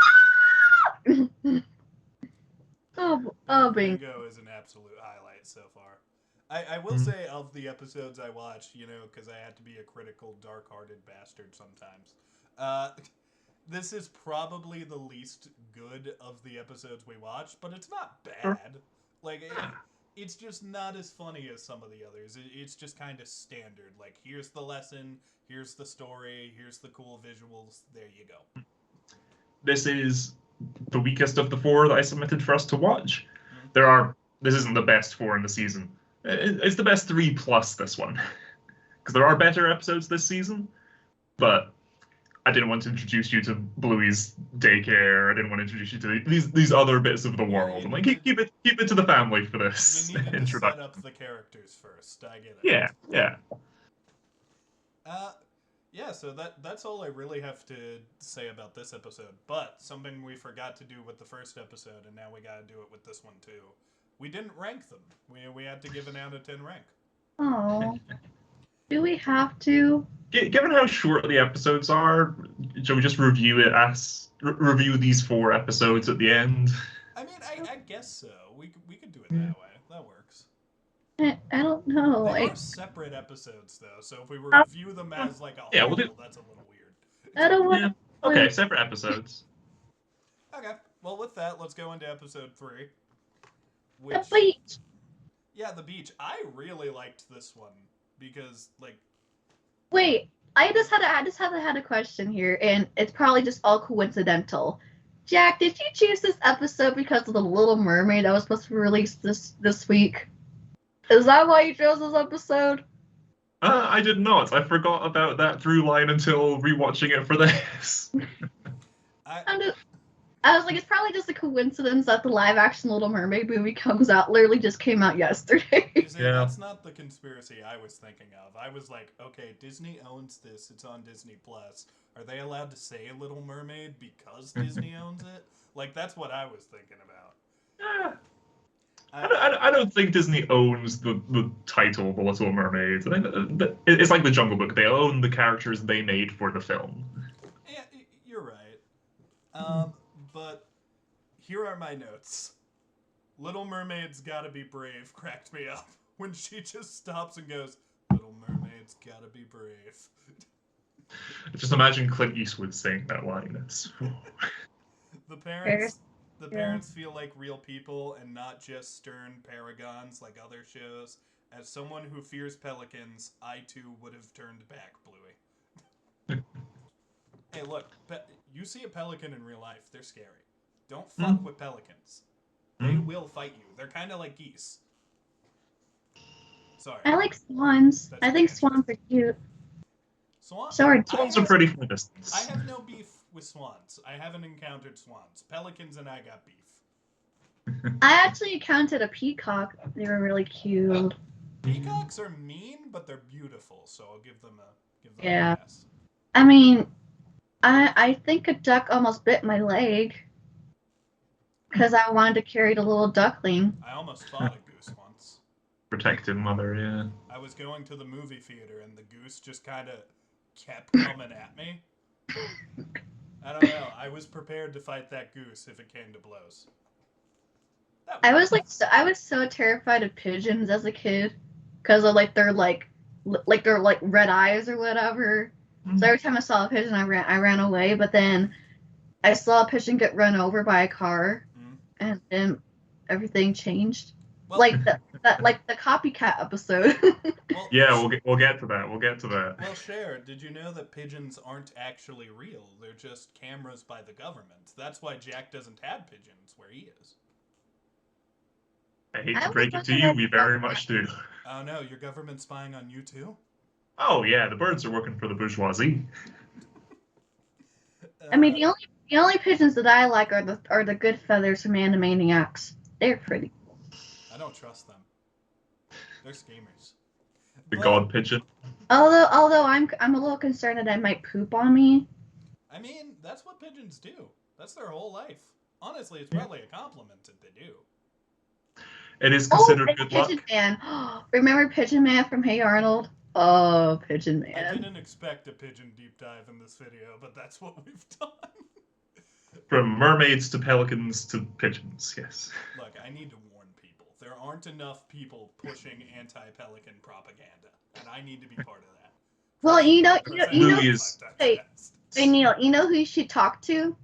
oh, Bingo. Bingo is an absolute highlight so far. I will say of the episodes I watched, because I had to be a critical, dark-hearted bastard sometimes. This is probably the least good of the episodes we watched, but it's not bad. Like, it's just not as funny as some of the others. It's just kind of standard. Like, here's the lesson, here's the story, here's the cool visuals, there you go. This is the weakest of the 4 that I submitted for us to watch. This isn't the best 4 in the season. It's the best 3 plus this one. Because there are better episodes this season, but I didn't want to introduce you to Bluey's daycare. I didn't want to introduce you to these other bits of the world. I'm like, keep it to the family for this You needed to set introduction. up the characters first. I get it. Yeah. yeah, so that's all I really have to say about this episode. But something we forgot to do with the first episode, and now we got to do it with this one too. We didn't rank them. We had to give an out of 10 rank. Oh, do we have to? Given how short the episodes are, shall we just review it as review these 4 episodes at the end? I mean, I guess so. We could do it that way. That works. I don't know. They are Like, separate episodes though, so if we review them as like a Yeah, whole, we'll do. that's a little weird. I don't want. Yeah. Okay, separate episodes. Okay. Well, with that, let's go into episode 3. The Which, beach. yeah, the beach. I really liked this one because, like, Wait, I just had a question here, and it's probably just all coincidental. Jack, did you choose this episode because of the Little Mermaid that was supposed to be released this week? Is that why you chose this episode? I did not. I forgot about that through line until rewatching it for this. I was like, it's probably just a coincidence that the live action Little Mermaid movie literally just came out yesterday. see, Yeah. that's not the conspiracy I was thinking of. I was like, okay, Disney owns this. It's on Disney Plus. Are they allowed to say Little Mermaid because Disney owns it? Like, that's what I was thinking about. I don't think Disney owns the title The Little Mermaid. I think it's like the Jungle Book. They own the characters they made for the film. Yeah, you're right. But here are my notes. Little Mermaid's Gotta Be Brave cracked me up when she just stops and goes, Little Mermaid's gotta be brave. Just imagine Clint Eastwood saying that line. The parents feel like real people and not just stern paragons like other shows. As someone who fears pelicans, I too would have turned back, Bluey. Hey, look, you see a pelican in real life, they're scary. Don't fuck with pelicans. They will fight you. They're kind of like geese. Sorry. I like swans. I think swans are cute. Swans? Swans are pretty from a distance. I have no beef with swans. I haven't encountered swans. Pelicans and I got beef. I actually encountered a peacock. They were really cute. Peacocks are mean, but they're beautiful, so I'll give them a pass. I mean, I think a duck almost bit my leg because I wanted to carry the little duckling. I almost fought a goose once. Protective mother, yeah. I was going to the movie theater and the goose just kind of kept coming at me. I don't know. I was prepared to fight that goose if it came to blows. I was so terrified of pigeons as a kid because of their red eyes or whatever. So every time I saw a pigeon, I ran away. But then I saw a pigeon get run over by a car, and then everything changed. Well, like the copycat episode. well, Yeah, we'll get to that. We'll get to that. Well, Cher, did you know that pigeons aren't actually real? They're just cameras by the government. That's why Jack doesn't have pigeons where he is. I hate to break it to you, we very much do. Oh no, your government's spying on you too? Oh yeah, the birds are working for the bourgeoisie. I mean, the only pigeons that I like are the good feathers from Animaniacs. They're pretty. I don't trust them. They're schemers. The god pigeon. Although I'm a little concerned that I might poop on me. I mean, that's what pigeons do. That's their whole life. Honestly, it's probably a compliment that they do. It is considered good luck. Pigeon Man. Remember Pigeon Man from Hey Arnold? Oh, Pigeon Man. I didn't expect a pigeon deep dive in this video, but that's what we've done. From mermaids to pelicans to pigeons, yes. Look, I need to warn people. There aren't enough people pushing anti-pelican propaganda, and I need to be part of that. Well, you know. Hey, Kneale, you know who you should talk to?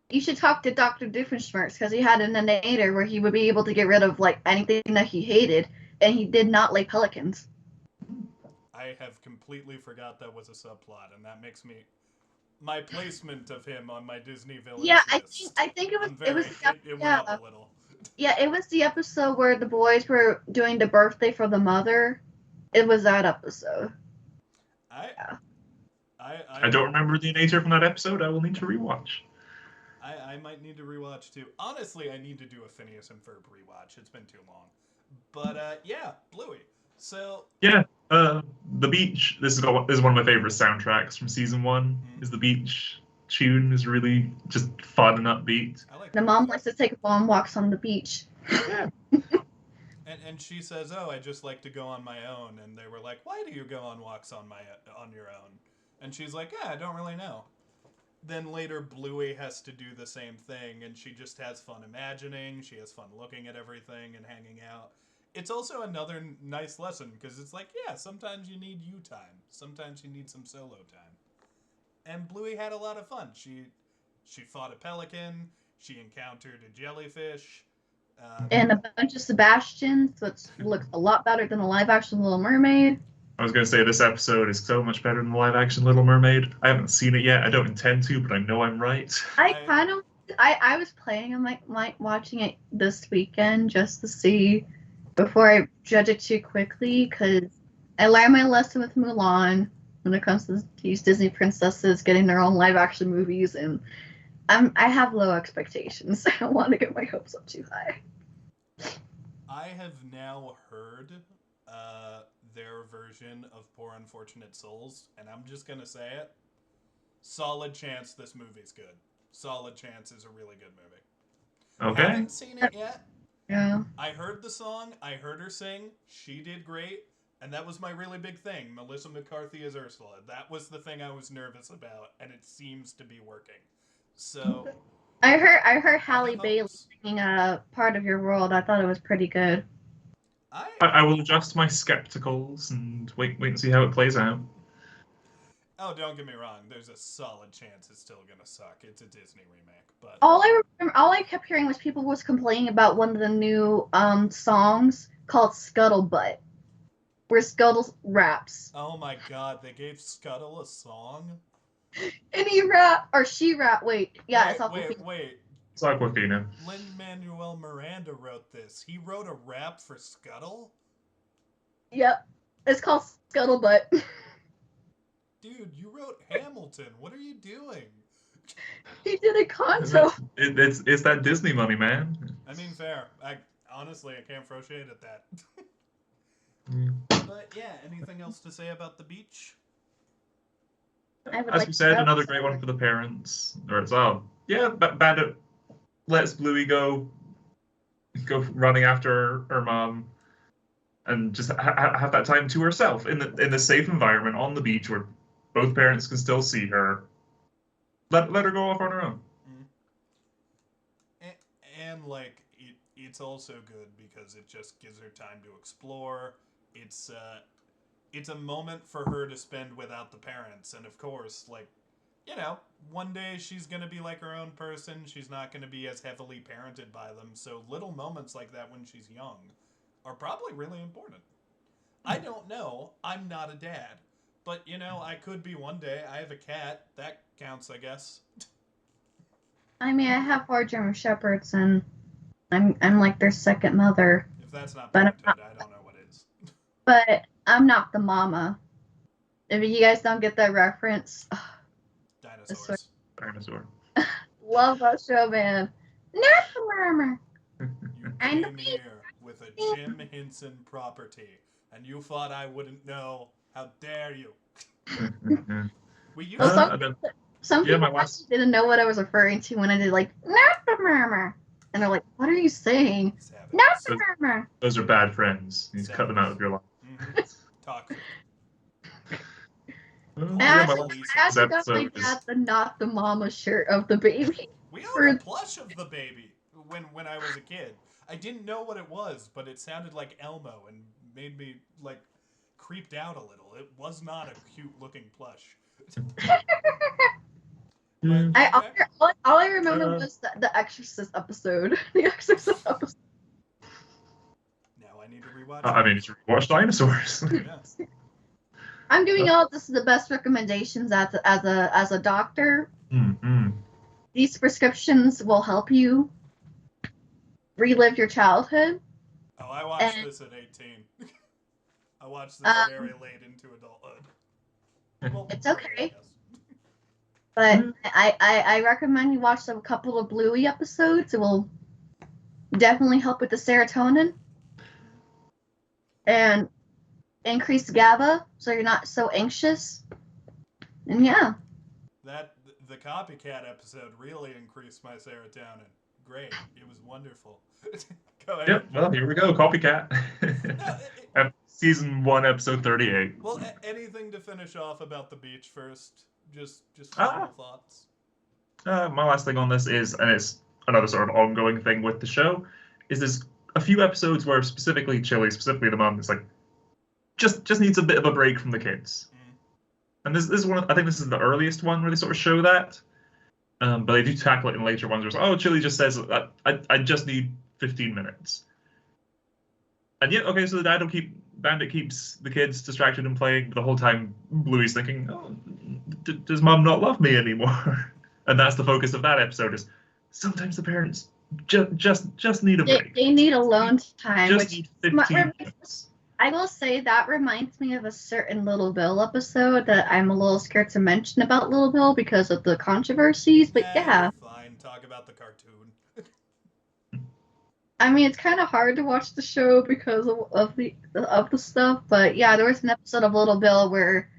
You should talk to Dr. Diffenschmerz because he had an innator where he would be able to get rid of anything that he hated, and he did not like pelicans. I have completely forgot that was a subplot, and that makes me my placement of him on my Disney villains list. I think it went up a little. Yeah, it was the episode where the boys were doing the birthday for the mother. It was that episode. I don't remember the innator from that episode. I will need to rewatch. I might need to rewatch too. Honestly, I need to do a Phineas and Ferb rewatch. It's been too long. But yeah, Bluey. So yeah, The beach. This is one of my favorite soundtracks from season 1. Is the beach tune is really just fun and upbeat. I like The mom likes to take long walks on the beach. Yeah. And she says, "Oh, I just like to go on my own." And they were like, "Why do you go on walks on your own?" And she's like, "Yeah, I don't really know." Then later, Bluey has to do the same thing, and she just has fun imagining. She has fun looking at everything and hanging out. It's also another nice lesson because it's like, yeah, sometimes you need you time. Sometimes you need some solo time. And Bluey had a lot of fun. She fought a pelican. She encountered a jellyfish. And a bunch of Sebastians, which looks a lot better than the live-action Little Mermaid. I was going to say this episode is so much better than the live-action Little Mermaid. I haven't seen it yet. I don't intend to, but I know I'm right. I was planning on watching it this weekend just to see before I judge it too quickly, because I learned my lesson with Mulan when it comes to these Disney princesses getting their own live-action movies, and I have low expectations. I don't want to get my hopes up too high. I have now heard their version of Poor Unfortunate Souls, and I'm just gonna say it. Solid chance this movie's good. Solid chance is a really good movie. Okay. Haven't seen it yet. Yeah. I heard the song. I heard her sing. She did great. And that was my really big thing. Melissa McCarthy as Ursula. That was the thing I was nervous about, and it seems to be working. So I heard Halle Bailey singing a Part of Your World. I thought it was pretty good. I will adjust my skepticals and wait and see how it plays out. Oh, don't get me wrong. There's a solid chance it's still gonna suck. It's a Disney remake, but All I kept hearing was people was complaining about one of the new songs called Scuttlebutt, where Scuttle raps. oh my god, they gave Scuttle a song. And he rap or she rap. Wait, yeah, it's all wait. It's Aquafina. Lin-Manuel Miranda wrote this. He wrote a rap for Scuttle? Yep, it's called Scuttlebutt. Dude, you wrote Hamilton. What are you doing? He did a conto. It's that Disney money, man. I mean, fair. Honestly, I can't throw shade at that. But yeah, anything else to say about the beach? As we said, another great one for the parents. Bandit lets Bluey go running after her mom, and just have that time to herself in the safe environment on the beach where both parents can still see her. Let her go off on her own. And like it's also good because it just gives her time to explore. It's a moment for her to spend without the parents, and of course, like, you know, one day she's gonna be like her own person. She's not gonna be as heavily parented by them. So little moments like that when she's young are probably really important. I don't know. I'm not a dad. But, you know, I could be one day. I have a cat. That counts, I guess. I mean, I have 4 German Shepherds, and I'm like their second mother. If that's not parenthood, I don't know what is. But I'm not the mama. If you guys don't get that reference, Dinosaurs. Dinosaur. Love that show, man. Not the mama. You And came here with a Jim Henson property, and you thought I wouldn't know. How dare you? We used Some people didn't know what I was referring to when I did like not the mama, and they're like, "What are you saying?" Savage. Not the mama. Those are bad friends. You need to cut them out of your life. Mm-hmm. Toxic. I actually got my dad the not the mama shirt of the baby. We owned a plush of the baby when I was a kid. I didn't know what it was, but it sounded like Elmo and made me like creeped out a little. It was not a cute looking plush. All I remember was the Exorcist episode. The Exorcist episode. Now I need to rewatch. I mean, you watch Dinosaurs. Yeah. I'm giving all this the best recommendations as a doctor. Mm-hmm. These prescriptions will help you relive your childhood. Oh, I watched this at 18. I watched this very late into adulthood. Well, it's okay. But I recommend you watch a couple of Bluey episodes. It will definitely help with the serotonin. And increased GABA, so you're not so anxious. And yeah. The copycat episode really increased my serotonin. Great. It was wonderful. Go ahead. Yep, well, here we go, copycat. No, Season 1, episode 38. well, anything to finish off about the beach first? Just Ah. final thoughts. My last thing on this is, and it's another sort of ongoing thing with the show, is there's a few episodes where specifically Chili, specifically the mom, is like, just needs a bit of a break from the kids. And this is one. I think this is the earliest one where they sort of show that. But they do tackle it in later ones. Where it's, oh, Chili just says, I just need 15 minutes. And yeah, okay, so the dad will Bandit keeps the kids distracted and playing, but the whole time Bluey's thinking, oh, does mom not love me anymore? And that's the focus of that episode. Is sometimes the parents just need a break. They need alone time. Just Which need 15 minutes. I will say that reminds me of a certain Little Bill episode that I'm a little scared to mention about Little Bill because of the controversies. But yeah. Fine. Talk about the cartoon. I mean, it's kind of hard to watch the show because of the stuff. But yeah, there was an episode of Little Bill where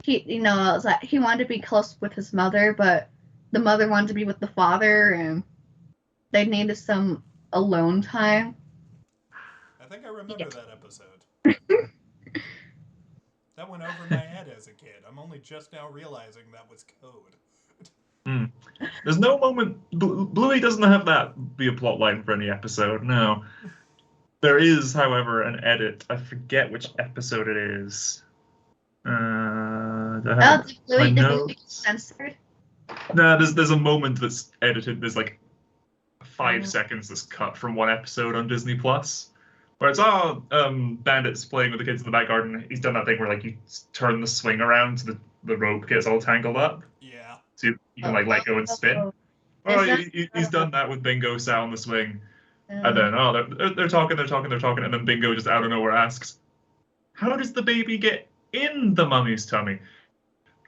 he, it was like he wanted to be close with his mother, but the mother wanted to be with the father, and they needed some alone time. I think I remember that episode. That went over my head as a kid. I'm only just now realizing that was code. There's no moment. Bluey doesn't have that be a plot line for any episode. No. There is, however, an edit. I forget which episode it is. Did Bluey get censored? No, there's a moment that's edited. There's like 5 seconds that's cut from one episode on Disney Plus. Where it's, Bandit's playing with the kids in the back garden. He's done that thing where, like, you turn the swing around so the rope gets all tangled up. Yeah. So you can, like, let go and spin. He's done that with Bingo sat on the swing. And then, they're talking, and then Bingo just out of nowhere asks, how does the baby get in the mummy's tummy?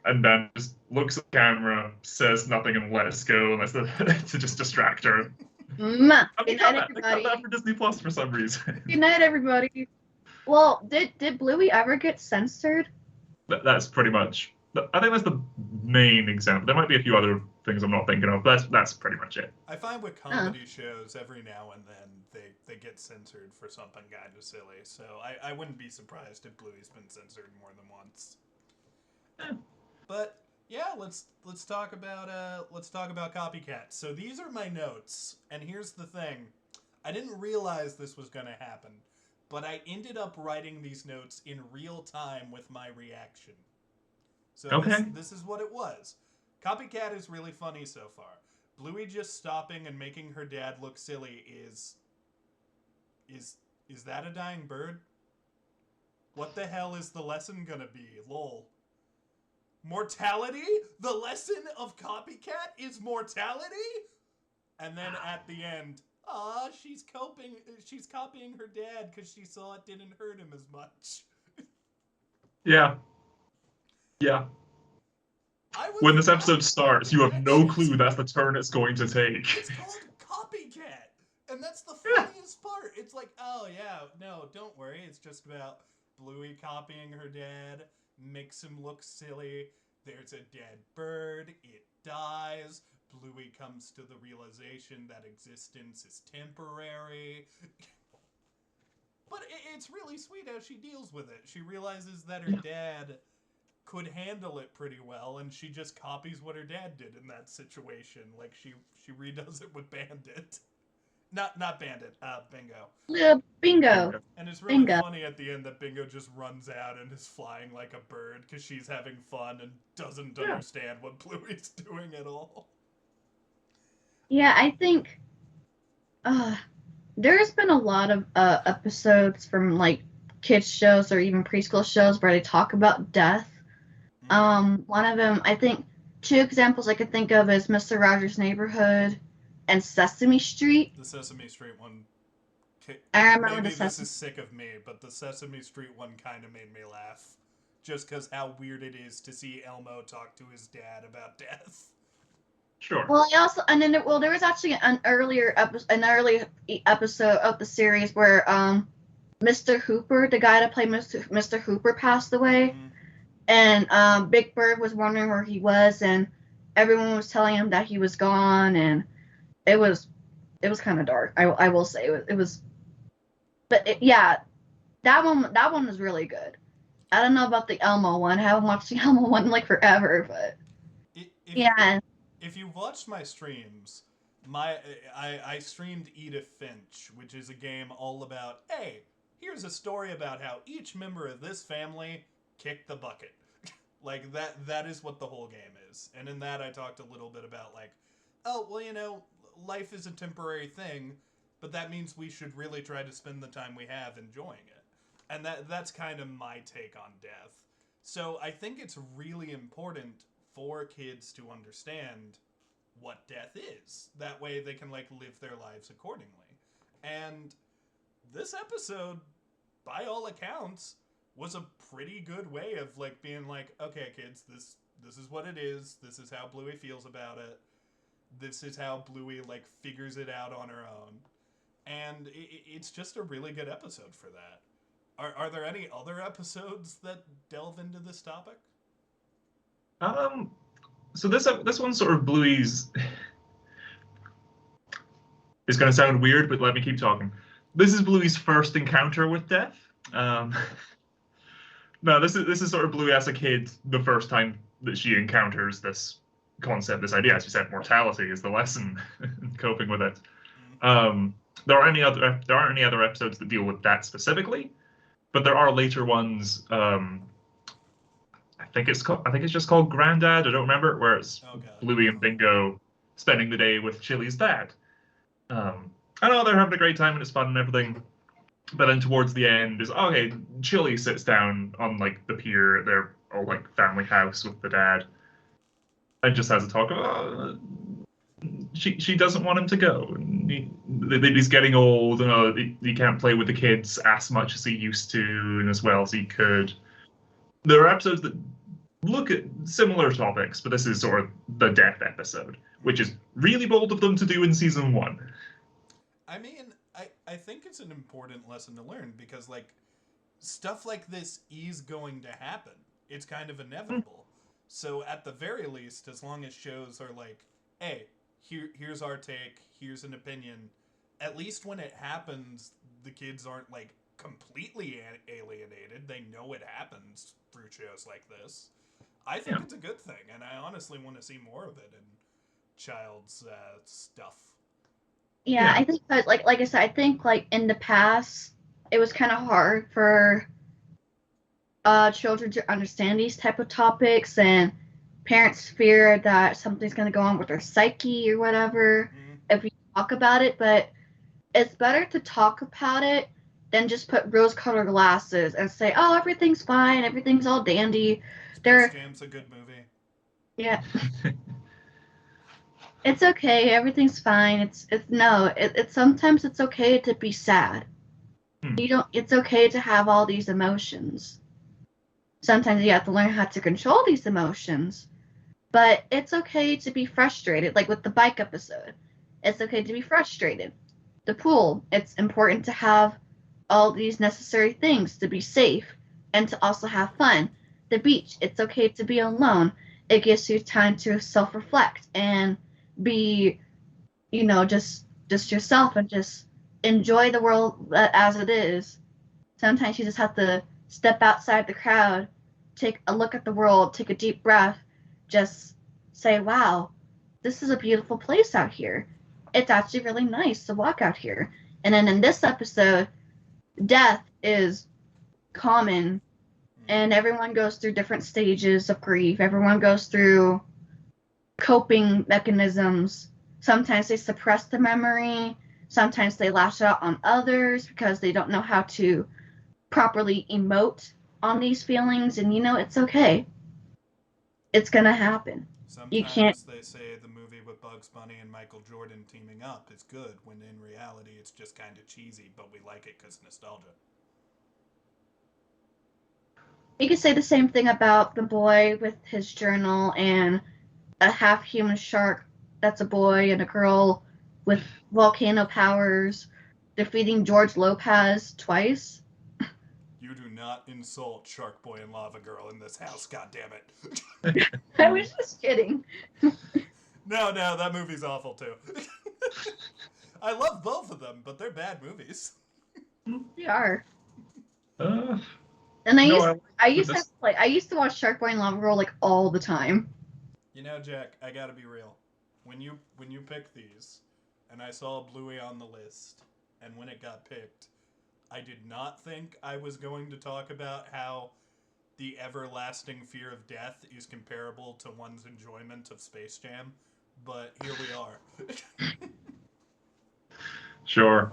And then just looks at the camera, says nothing, and lets go, and that's to just distract her. Good night, everybody. I got that for Disney Plus for some reason. Good night, everybody. Well, did Bluey ever get censored? That's pretty much. I think that's the main example. There might be a few other things I'm not thinking of, but that's pretty much it. I find with comedy shows, every now and then they get censored for something kind of silly. So I wouldn't be surprised if Bluey's been censored more than once. But yeah, let's talk about Copycat. So these are my notes, and here's the thing: I didn't realize this was going to happen, but I ended up writing these notes in real time with my reaction. So this is what it was. Copycat is really funny so far. Bluey just stopping and making her dad look silly is that a dying bird? What the hell is the lesson gonna be? Lol. Mortality? The lesson of Copycat is mortality? And then at the end, she's copying her dad because she saw it didn't hurt him as much. Yeah. When this episode starts, you have no clue that's the turn it's going to take. It's called Copycat. And that's the funniest part. It's like, oh yeah, no, don't worry. It's just about Bluey copying her dad, makes him look silly. There's a dead bird. It dies. Bluey comes to the realization that existence is temporary. But it's really sweet how she deals with it. She realizes that her dad could handle it pretty well, and she just copies what her dad did in that situation. Like, she redoes it with Bandit. Not Bandit, Bingo. Yeah, Bingo. And it's really funny at the end that Bingo just runs out and is flying like a bird because she's having fun and doesn't understand what Bluey's doing at all. Yeah, I think there's been a lot of episodes from like kids shows or even preschool shows where they talk about death. One of them, I think, 2 examples I could think of is Mr. Rogers' Neighborhood and Sesame Street. The Sesame Street one. I remember maybe the this is sick of me, but the Sesame Street one kind of made me laugh. Just because how weird it is to see Elmo talk to his dad about death. Sure. Well, there was actually an early episode of the series where Mr. Hooper, the guy that played Mr. Hooper, passed away, Mhm. and Big Bird was wondering where he was, and everyone was telling him that he was gone, and it was kind of dark. I will say it was, but yeah, that one was really good. I don't know about the Elmo one. I haven't watched the Elmo one in like forever, but If yeah, if you've watched my streams, my I streamed Edith Finch, which is a game all about, hey, here's a story about how each member of this family kicked the bucket. Like that is what the whole game is. And in that I talked a little bit about like, oh, well, life is a temporary thing, but that means we should really try to spend the time we have enjoying it. And that's kind of my take on death. So I think it's really important for kids to understand what death is. That way they can like live their lives accordingly. And this episode, by all accounts, was a pretty good way of like being like, okay, kids, this is what it is. This is how Bluey feels about it. This is how Bluey like figures it out on her own. And it's just a really good episode for that. Are there any other episodes that delve into this topic? Um, so this one's sort of Bluey's. It's going to sound weird, but let me keep talking. This is Bluey's first encounter with death. Um, no, this is sort of Bluey as a kid, the first time that she encounters this concept, this idea. As you said, mortality is the lesson in coping with it. There aren't any other episodes that deal with that specifically, but there are later ones. I think it's just called Granddad. I don't remember, where it's Bluey and Bingo spending the day with Chili's dad. I know they're having a great time and it's fun and everything, but then towards the end is, okay, Chili sits down on like the pier at their old like family house with the dad and just has a talk. She doesn't want him to go. He's getting old. He can't play with the kids as much as he used to and as well as he could. There are episodes that look at similar topics, but this is sort of the death episode, which is really bold of them to do in season 1. I mean, I think it's an important lesson to learn because, like, stuff like this is going to happen. It's kind of inevitable. So, at the very least, as long as shows are like, hey, here's our take, here's an opinion, at least when it happens, the kids aren't, like, completely alienated. They know it happens through shows like this. I think it's a good thing, and I honestly want to see more of it in child's stuff. yeah. I think that, like I said, I think like in the past, it was kind of hard for children to understand these type of topics, and parents fear that something's going to go on with their psyche or whatever if we talk about it. But it's better to talk about it than just put rose-colored glasses and say, "Oh, everything's fine, everything's all dandy." Space Jam's a good movie. Yeah. It's okay. Everything's fine. It's sometimes it's okay to be sad. It's okay to have all these emotions. Sometimes you have to learn how to control these emotions, but it's okay to be frustrated. Like with the bike episode, it's okay to be frustrated. The pool, it's important to have all these necessary things to be safe and to also have fun. The beach, it's okay to be alone. It gives you time to self-reflect and be, just yourself and just enjoy the world as it is. Sometimes you just have to step outside the crowd, take a look at the world, take a deep breath, just say, wow, this is a beautiful place out here. It's actually really nice to walk out here. And then in this episode, death is common and everyone goes through different stages of grief. Everyone goes through coping mechanisms. Sometimes they suppress the memory. Sometimes they lash out on others because they don't know how to properly emote on these feelings. And it's okay. It's gonna happen. Sometimes they say the movie with Bugs Bunny and Michael Jordan teaming up is good, when in reality it's just kind of cheesy, but we like it because nostalgia. You could say the same thing about the boy with his journal and a half-human shark that's a boy and a girl with volcano powers defeating George Lopez twice. not insult Shark Boy and Lava Girl in this house, goddammit. I was just kidding. No, that movie's awful too. I love both of them, but they're bad movies. They are. Uh, And no, I used to watch Shark Boy and Lava Girl like all the time. You know, Jack, I gotta be real. When you pick these, and I saw Bluey on the list, and when it got picked, I did not think I was going to talk about how the everlasting fear of death is comparable to one's enjoyment of Space Jam, but here we are. Sure.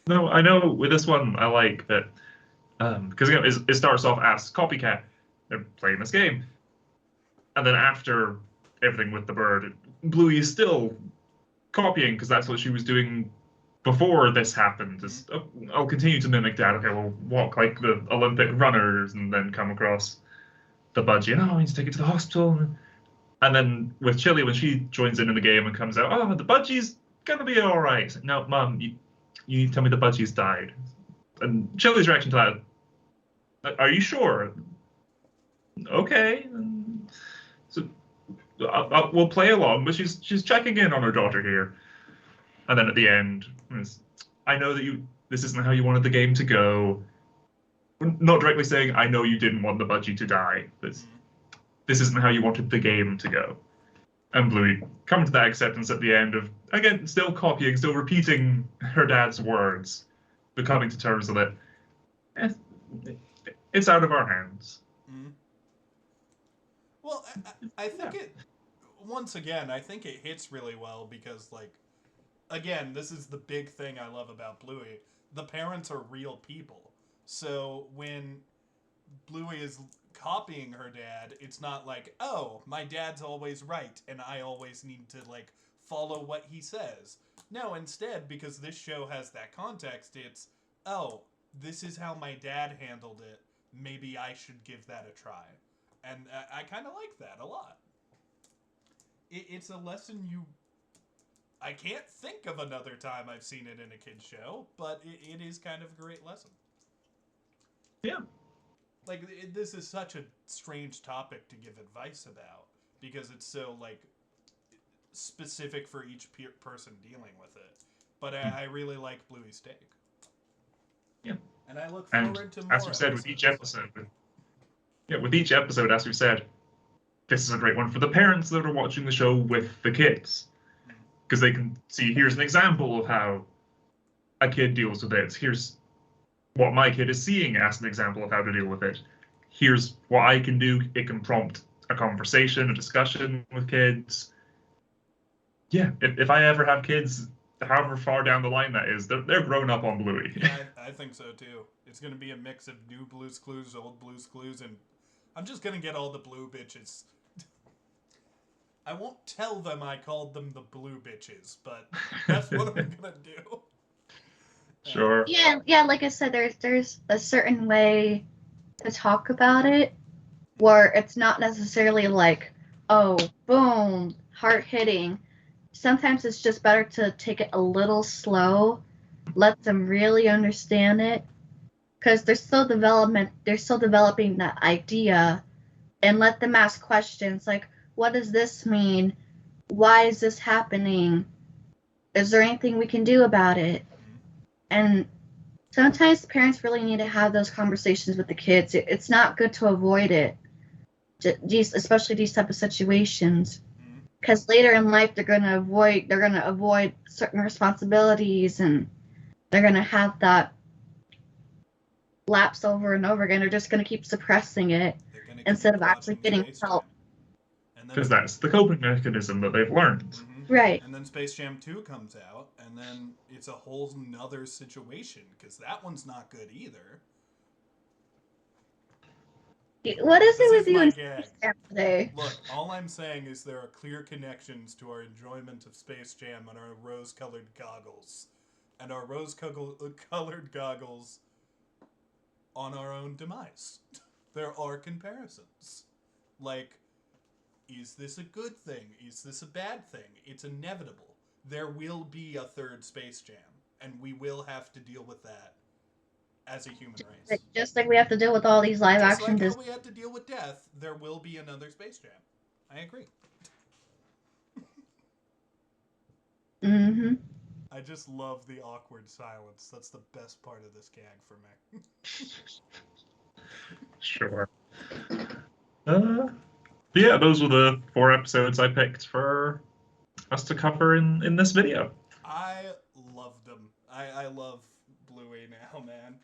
No, I know with this one, I like that, because it starts off as copycat. They're playing this game. And then after everything with the bird, Bluey is still copying, because that's what she was doing before this happened. Just, I'll continue to mimic that. Okay, we'll walk like the Olympic runners, and then come across the budgie, and I need to take it to the hospital. And then with Chili, when she joins in the game and comes out, the budgie's gonna be all right. No, Mum, you need to tell me the budgie's died. And Chili's reaction to that, are you sure? Okay. So we'll play along, but she's checking in on her daughter here. And then at the end, I know that this isn't how you wanted the game to go. Not directly saying, I know you didn't want the budgie to die, but this isn't how you wanted the game to go. And Bluey coming to that acceptance at the end of, again, still copying, still repeating her dad's words, but coming to terms with it. It's out of our hands. Mm-hmm. Well, I think once again, I think it hits really well because, like, again, this is the big thing I love about Bluey. The parents are real people. So when Bluey is copying her dad, it's not like, oh, my dad's always right and I always need to, like, follow what he says. No, instead, because this show has that context, it's, oh, this is how my dad handled it. Maybe I should give that a try. And I kind of like that a lot. It's a lesson I can't think of another time I've seen it in a kid's show, but it is kind of a great lesson. Yeah. Like, this is such a strange topic to give advice about, because it's so, like, specific for each person dealing with it. But I really like Bluey's take. Yeah. And I look forward to more as we've said with each episode, with each episode, as we've said, this is a great one for the parents that are watching the show with the kids. Because they can see, here's an example of how a kid deals with it. Here's what my kid is seeing as an example of how to deal with it. Here's what I can do. It can prompt a conversation, a discussion with kids. Yeah, if I ever have kids, however far down the line that is, they're grown up on Bluey. Yeah, I think so too. It's going to be a mix of new Blue's Clues, old Blue's Clues, and I'm just going to get all the blue bitches. I won't tell them I called them the blue bitches, but that's what I'm going to do. Sure. Yeah, like I said, there's a certain way to talk about it where it's not necessarily like, oh, boom, hard hitting. Sometimes it's just better to take it a little slow, let them really understand it, because they're still developing that idea, and let them ask questions like, what does this mean? Why is this happening? Is there anything we can do about it? And sometimes parents really need to have those conversations with the kids. It's not good to avoid it, especially these type of situations, because later in life they're gonna avoid certain responsibilities, and they're gonna have that lapse over and over again. They're just gonna keep suppressing it instead of actually getting help. Because that's the coping mechanism that they've learned. Mm-hmm. Right. And then Space Jam 2 comes out, and then it's a whole nother situation, because that one's not good either. What is it with you and Space Jam today? Look, all I'm saying is there are clear connections to our enjoyment of Space Jam and our rose-colored goggles. And our rose-colored goggles on our own demise. There are comparisons. Like, is this a good thing? Is this a bad thing? It's inevitable. There will be a third Space Jam. and we will have to deal with that as a human race. Just like we have to deal with all these live Just action like how Disney. we had to deal with death, there will be another Space Jam. I agree. Mm-hmm. I just love the awkward silence. That's the best part of this gag for me. Sure. But yeah, those were the 4 episodes I picked for us to cover in this video. I love them. I love Bluey now, man.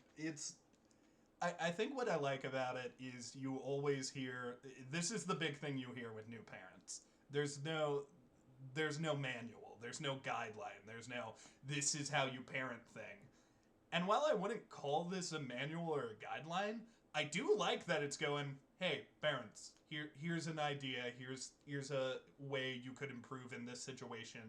I think what I like about it is you always hear, this is the big thing you hear with new parents. There's no manual. There's no guideline. There's no, this is how you parent thing. And while I wouldn't call this a manual or a guideline, I do like that it's going, hey, parents, here's an idea. Here's a way you could improve in this situation.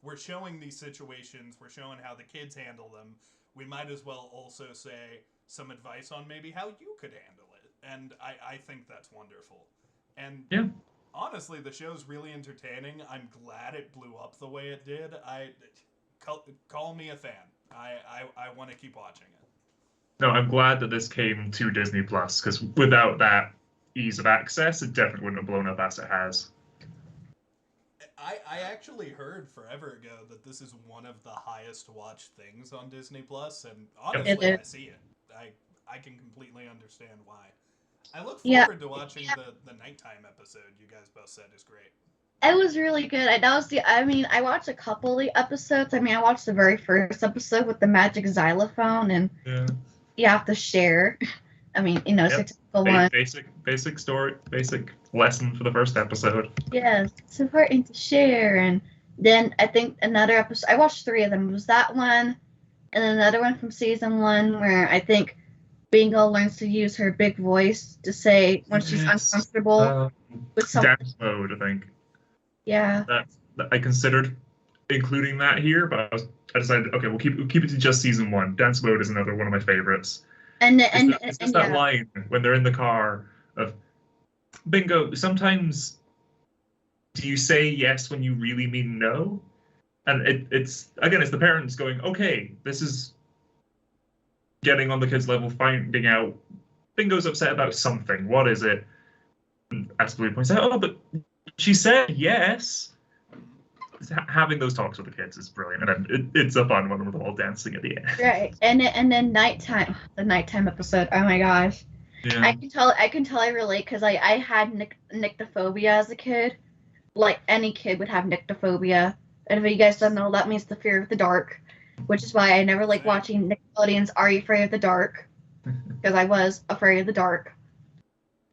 We're showing these situations. We're showing how the kids handle them. We might as well also say some advice on maybe how you could handle it. And I think that's wonderful. And Yeah. honestly, the show's really entertaining. I'm glad it blew up the way it did. Call me a fan. I want to keep watching it. No, I'm glad that this came to Disney Plus, because without that ease of access, it definitely wouldn't have blown up as it has. I actually heard forever ago that this is one of the highest watched things on Disney Plus, and honestly, I see it. I can completely understand why. I look forward to watching the nighttime episode you guys both said is great. It was really good. I watched a couple of the episodes. I watched the very first episode with the magic xylophone, and you have to share. It's a one. Basic story, basic lesson for the first episode. Yes, it's important to share. And then I think another episode, I watched 3 of them. It was that one, and another one from season 1 where I think Bingo learns to use her big voice to say when she's uncomfortable with something. Dance mode, I think. Yeah. That I considered including that here, but I decided, okay, we'll keep it to just season 1. Dance mode is another one of my favorites. It's just that line when they're in the car of, Bingo, sometimes do you say yes when you really mean no? And it's the parents going, okay, this is getting on the kids' level, finding out Bingo's upset about something. What is it? As Bluey points out, but she said yes. Having those talks with the kids is brilliant, and it's a fun one with them all dancing at the end. Right, and then the nighttime episode. Oh my gosh, yeah. I can tell I relate because I had nyctophobia as a kid. Like any kid would have nyctophobia, and if you guys don't know, that means the fear of the dark, which is why I never like watching Nickelodeon's Are You Afraid of the Dark? Because I was afraid of the dark,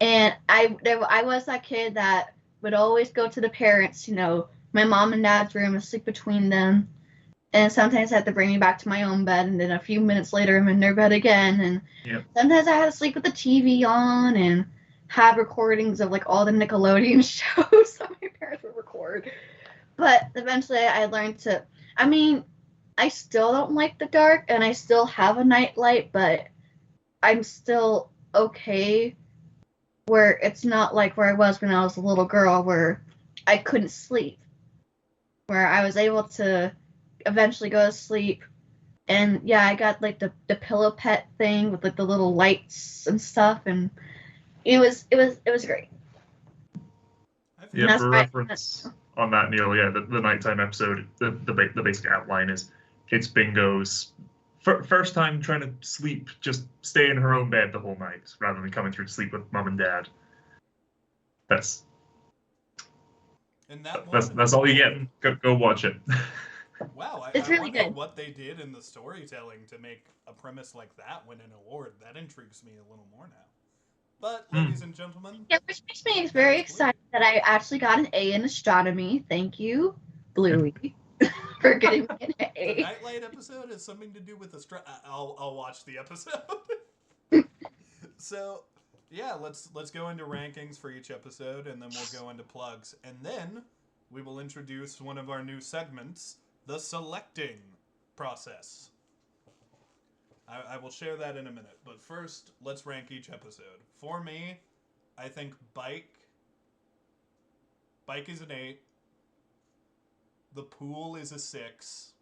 and I was that kid that would always go to the parents, my mom and dad's room and sleep between them. And sometimes I had to bring me back to my own bed, and then a few minutes later I'm in their bed again. And sometimes I had to sleep with the TV on and have recordings of like all the Nickelodeon shows that my parents would record. But eventually I learned to, I still don't like the dark, and I still have a nightlight, but I'm still okay where it's not like where I was when I was a little girl where I couldn't sleep. Where I was able to eventually go to sleep, and I got like the pillow pet thing with like the little lights and stuff, and it was great. Yeah, for reference on that, Kneale, the nighttime episode, the basic outline is it's Bingo's first time trying to sleep, just stay in her own bed the whole night rather than coming through to sleep with mom and dad. That's all you get. Go watch it. Wow, it's really wonder good. What they did in the storytelling to make a premise like that win an award. That intrigues me a little more now. But, ladies and gentlemen... Yeah, which makes me very excited that I actually got an A in astronomy. Thank you, Bluey, for getting me an A. The Nightlight episode has something to do with I'll watch the episode. So... yeah, let's go into rankings for each episode, and then we'll go into plugs. And then we will introduce one of our new segments, the selecting process. I will share that in a minute. But first, let's rank each episode. For me, I think Bike is an 8. The Pool is a 6.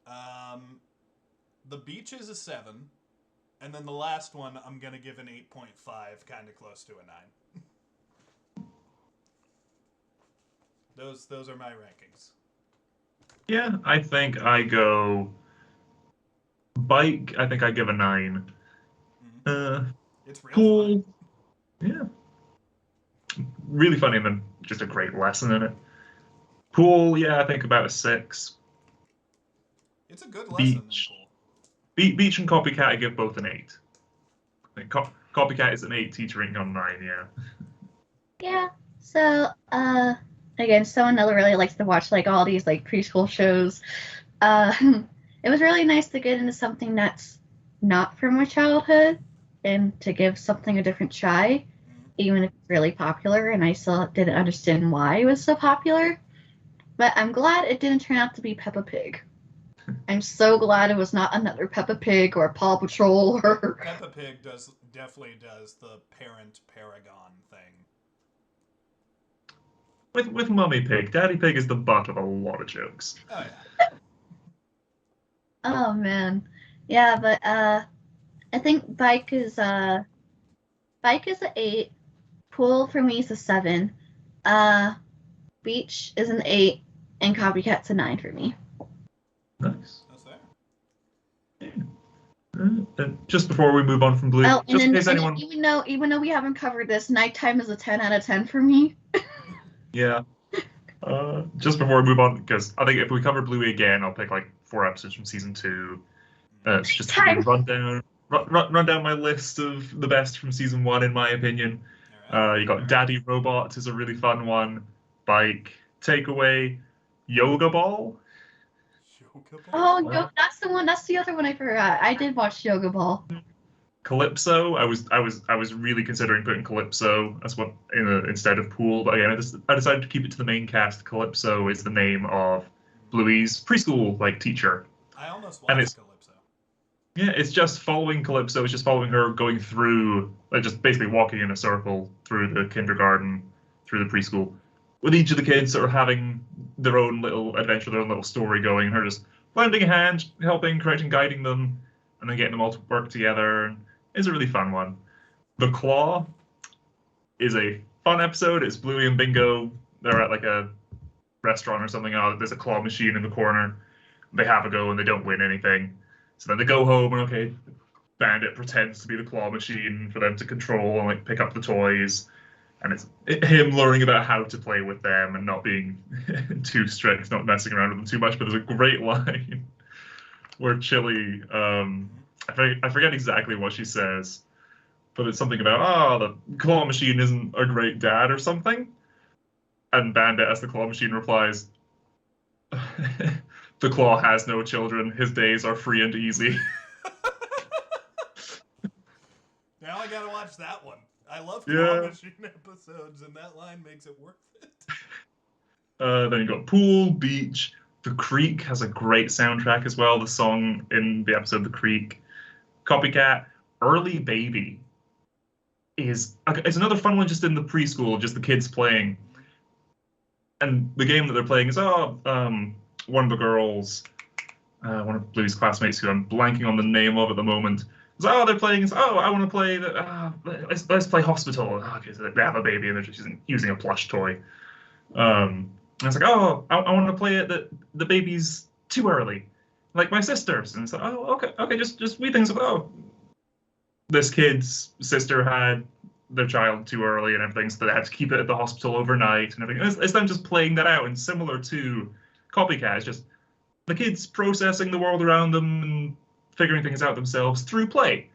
The beach is a 7, and then the last one I'm gonna give an 8.5, kind of close to a 9. Those are my rankings. Yeah, I think I go bike. I think I give a 9. It's real Pool. funny. Yeah, really funny, and then just a great lesson in it. Pool. Yeah, I think about a 6. It's a good lesson Beach. in pool. Beach and Copycat, I give both an 8. I think Copycat is an 8, teacher rating on 9. Yeah. Yeah. So, again, someone that really likes to watch like all these like preschool shows. It was really nice to get into something that's not from my childhood and to give something a different try, even if it's really popular. And I still didn't understand why it was so popular. But I'm glad it didn't turn out to be Peppa Pig. I'm so glad it was not another Peppa Pig or Paw Patrol or. Peppa Pig definitely does the parent paragon thing. With Mummy Pig, Daddy Pig is the butt of a lot of jokes. Oh yeah. Oh man, yeah, but I think bike is an 8. Pool for me is a 7. Beach is an 8, and Copycat's a 9 for me. Nice. That's there. Yeah. And just before we move on from Blue, Oh, just in and case then, anyone. even though we haven't covered this, Nighttime is a 10 out of 10 for me. Yeah. Just before we move on, because I think if we cover Bluey again, I'll pick like 4 episodes from season 2. It's just to give you a run down my list of the best from season 1, in my opinion. All right. You got Daddy Robot is a really fun one. Bike, Takeaway, Yoga Ball. Yoga Oh, Ball? that's the one. That's the other one I forgot. I did watch Yoga Ball. Calypso. I was really considering putting Calypso as one instead of Pool, but again, I decided to keep it to the main cast. Calypso is the name of Bluey's preschool teacher, I almost and watched Calypso. yeah, it's just following Calypso. It's just following her going through, just basically walking in a circle through the kindergarten, through the preschool, with each of the kids sort of having their own little adventure, their own little story going. Her just lending a hand, helping, correcting, guiding them, and then getting them all to work together. It's a really fun one. The Claw is a fun episode. It's Bluey and Bingo. They're at like a restaurant or something. There's a claw machine in the corner. They have a go and they don't win anything. So then they go home and okay, Bandit pretends to be the claw machine for them to control and like pick up the toys. And it's him learning about how to play with them and not being too strict, not messing around with them too much. But there's a great line where Chili, I forget exactly what she says, but it's something about, the claw machine isn't a great dad or something. And Bandit, as the claw machine, replies, the claw has no children. His days are free and easy. Now I gotta watch that one. I love Yeah. Claw Machine episodes, and that line makes it worth it. Then you got Pool, Beach. The Creek has a great soundtrack as well. The song in the episode The Creek. Copycat. Early Baby is another fun one just in the preschool, just the kids playing. And the game that they're playing is, one of the girls, one of Bluey's classmates, who I'm blanking on the name of at the moment, is, they're playing, I want to play, let's play Hospital. Okay, so they have a baby and they're just using a plush toy. And it's like, I want to play it that the baby's too early, like my sister's. And it's like, okay, just wee things of, this kid's sister had their child too early and everything, so they had to keep it at the hospital overnight and everything. It's them just playing that out, and similar to Copycat, it's just the kids processing the world around them and figuring things out themselves through play.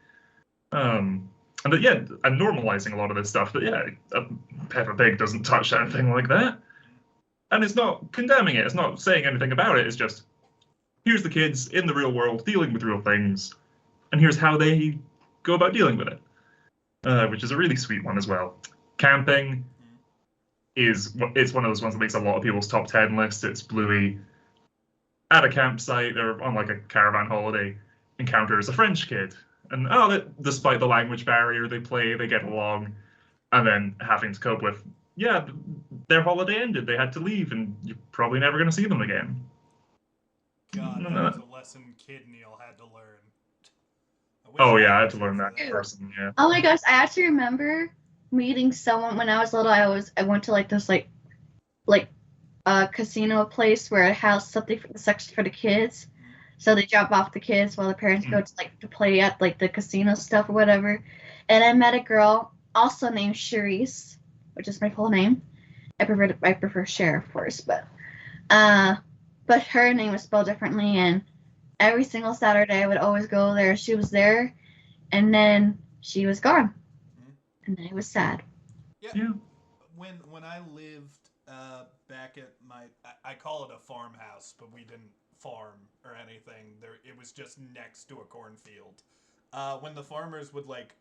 And normalizing a lot of this stuff. But yeah, Peppa Pig doesn't touch anything like that. And it's not condemning it, it's not saying anything about it, it's just, here's the kids in the real world dealing with real things, and here's how they go about dealing with it. Which is a really sweet one as well. Camping it's one of those ones that makes a lot of people's top 10 lists. It's Bluey at a campsite, they're on like a caravan holiday, encounters a French kid. And despite the language barrier, they get along, and then having to cope with, their holiday ended, they had to leave, and you're probably never going to see them again. God, that was a lesson Kid Kneale had to learn. Oh yeah, I had to learn that in person. Yeah. Oh my gosh, I actually remember meeting someone when I was little. I went to like this like casino place where it has something for the section for the kids. So they drop off the kids while the parents go to play at like the casino stuff or whatever. And I met a girl also named Charisse, which is my full name. I prefer Cher, of course, but her name was spelled differently. And every single Saturday I would always go there. She was there, and then she was gone, and then it was sad. Yeah. When I lived back at I call it a farmhouse, but we didn't farm or anything. It was just next to a cornfield. When the farmers would like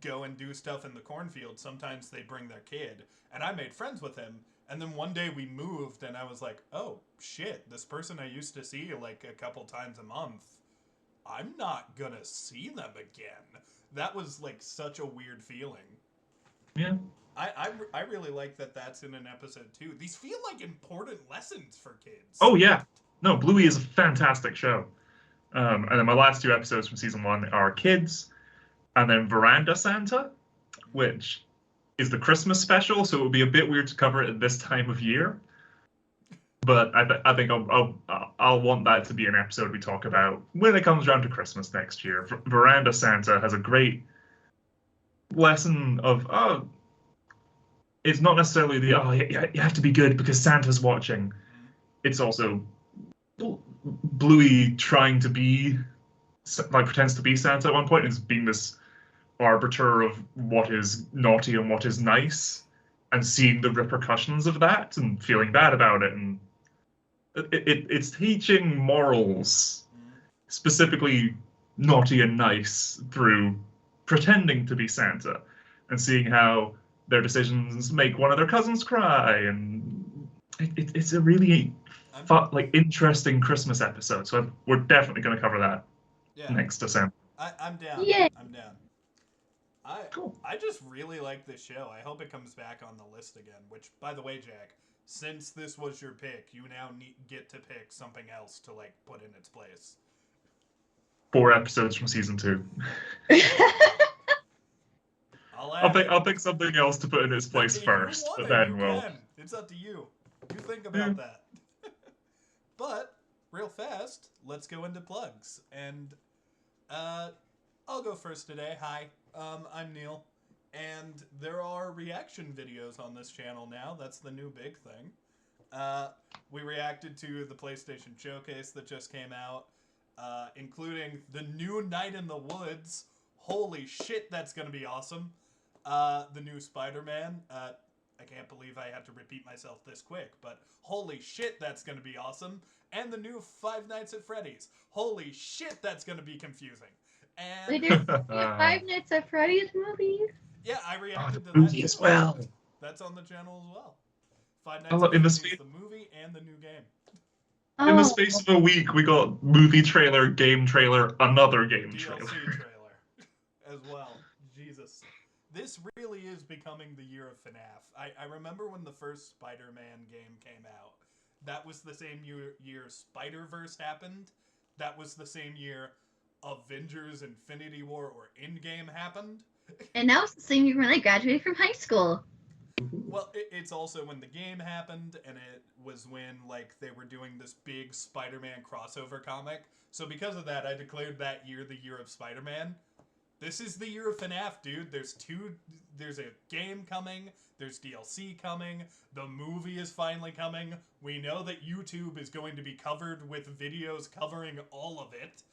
go and do stuff in the cornfield, sometimes they'd bring their kid, and I made friends with him. And then one day we moved, and I was like, oh shit, this person I used to see like a couple times a month, I'm not gonna see them again. That was like such a weird feeling. Yeah. I really like that that's in an episode too. These feel like important lessons for kids. Oh yeah. No, Bluey is a fantastic show. And then my last 2 episodes from season 1 are Kids, and then Veranda Santa, which is the Christmas special, so it would be a bit weird to cover it at this time of year. But I think I'll want that to be an episode we talk about when it comes around to Christmas next year. Veranda Santa has a great lesson of it's not necessarily you have to be good because Santa's watching. It's also Bluey trying to be like pretends to be Santa at one point, is being this arbiter of what is naughty and what is nice, and seeing the repercussions of that and feeling bad about it, and it's teaching morals, specifically naughty and nice, through pretending to be Santa and seeing how their decisions make one of their cousins cry, and it's a really fun, like interesting Christmas episode. So we're definitely going to cover that next December. I'm down. Yeah. I'm down. Cool. I just really like this show. I hope it comes back on the list again. Which, by the way, Jack, since this was your pick, you now get to pick something else to like put in its place. 4 episodes from season 2. I'll pick something else to put in its place first, but then we'll. It's up to you. You think about that. But real fast, let's go into plugs. And I'll go first today. Hi, I'm Kneale, and there are reaction videos on this channel now. That's the new big thing. We reacted to the PlayStation Showcase that just came out, including the new Night in the Woods. Holy shit, that's going to be awesome. The new Spider-Man. I can't believe I had to repeat myself this quick, but holy shit, that's going to be awesome. And the new Five Nights at Freddy's. Holy shit, that's going to be confusing. And Wait, there's a Five Nights at Freddy's movie? Yeah, I reacted to movie that as well. That's on the channel as well. Five Nights at Freddy's, the movie and the new game. In the space of a week, we got movie trailer, game trailer, another game DLC trailer. trailer as well. Jesus. This really is becoming the year of FNAF. I remember when the first Spider-Man game came out. That was the same year Spider-Verse happened. That was the same year Avengers Infinity War or Endgame happened. And that was the same year when I graduated from high school. Well, it's also when the game happened, and it was when like they were doing this big Spider-Man crossover comic. So because of that, I declared that year the year of Spider-Man. This is the year of FNAF, dude. There's a game coming. There's DLC coming. The movie is finally coming. We know that YouTube is going to be covered with videos covering all of it.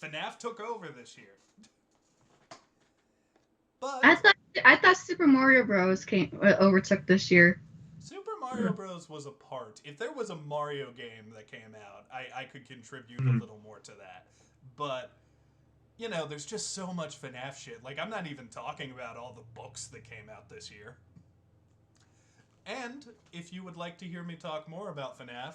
FNAF took over this year. But I thought Super Mario Bros. Overtook this year. Super Mario Bros. Was a part. If there was a Mario game that came out, I could contribute a little more to that. But you know, there's just so much FNAF shit. Like, I'm not even talking about all the books that came out this year. And if you would like to hear me talk more about FNAF,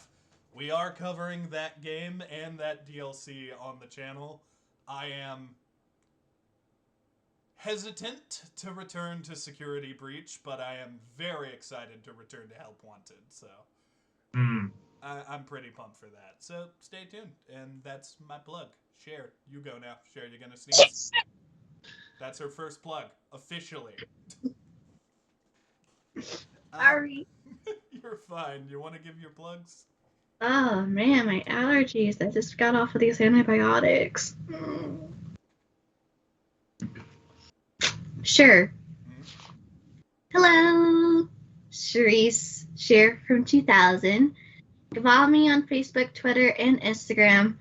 we are covering that game and that DLC on the channel. I am hesitant to return to Security Breach, but I am very excited to return to Help Wanted, so... I'm pretty pumped for that. So stay tuned, and that's my plug. Cher, you go now. Cher, you gonna sneeze? That's her first plug, officially. Sorry. You're fine. You want to give your plugs? Oh man, my allergies. I just got off of these antibiotics. Sure. Hello, Charisse Cher from 2000. Follow me on Facebook, Twitter, and Instagram.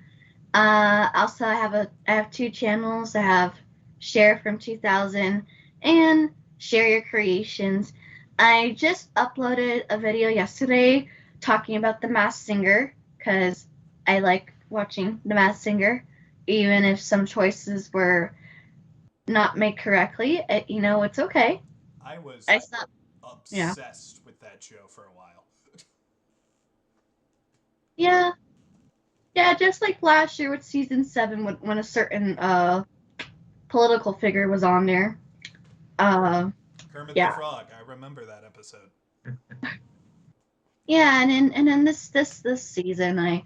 Also, I have 2 channels. I have Cher from 2000 and Share Your Creations. I just uploaded a video yesterday talking about The Masked Singer because I like watching The Masked Singer, even if some choices were not made correctly. It's okay. I was Yeah. obsessed with that show for a while. Yeah. Yeah, just like last year with season 7 when a certain political figure was on there. Kermit Yeah. the Frog. I remember that episode. Yeah, and then this season,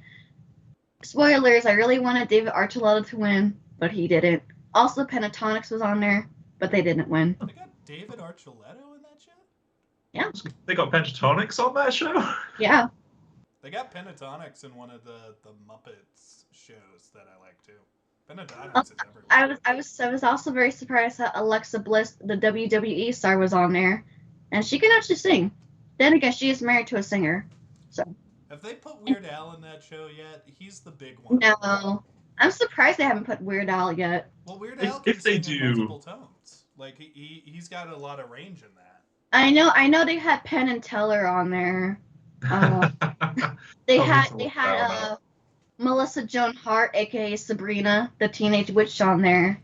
spoilers, I really wanted David Archuleta to win, but he didn't. Also, Pentatonics was on there, but they didn't win. They got David Archuleta in that show? Yeah. They got Pentatonics on that show? Yeah. They got Pentatonics in one of the Muppets shows that I like too. Pentatonics is everywhere. I was also very surprised that Alexa Bliss, the WWE star, was on there, and she can actually sing. Then again, she is married to a singer, so. Have they put Weird Al in that show yet? He's the big one. No, I'm surprised they haven't put Weird Al yet. Well, Weird Al can if they sing do, in multiple tones. Like he's got a lot of range in that. I know they had Penn and Teller on there. They had Melissa Joan Hart, aka Sabrina, the Teenage Witch, on there.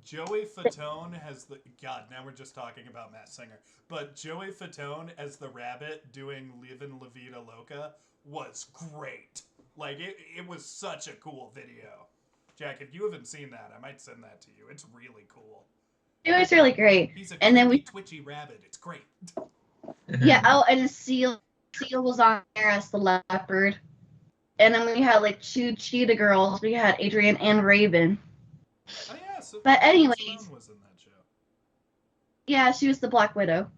Joey Fatone has the God. Now we're just talking about Matt Singer, but Joey Fatone as the rabbit doing "Livin' La Vida Loca" was great. Like it was such a cool video. Jack, if you haven't seen that, I might send that to you. It's really cool. It was really great. He's a and then twitchy rabbit. It's great. Yeah. Oh, and Seal was on there as the leopard. And then we had like 2 cheetah girls. We had Adrian and Raven. Oh yeah. So but anyways, Simone was in that show. Yeah, she was the Black Widow.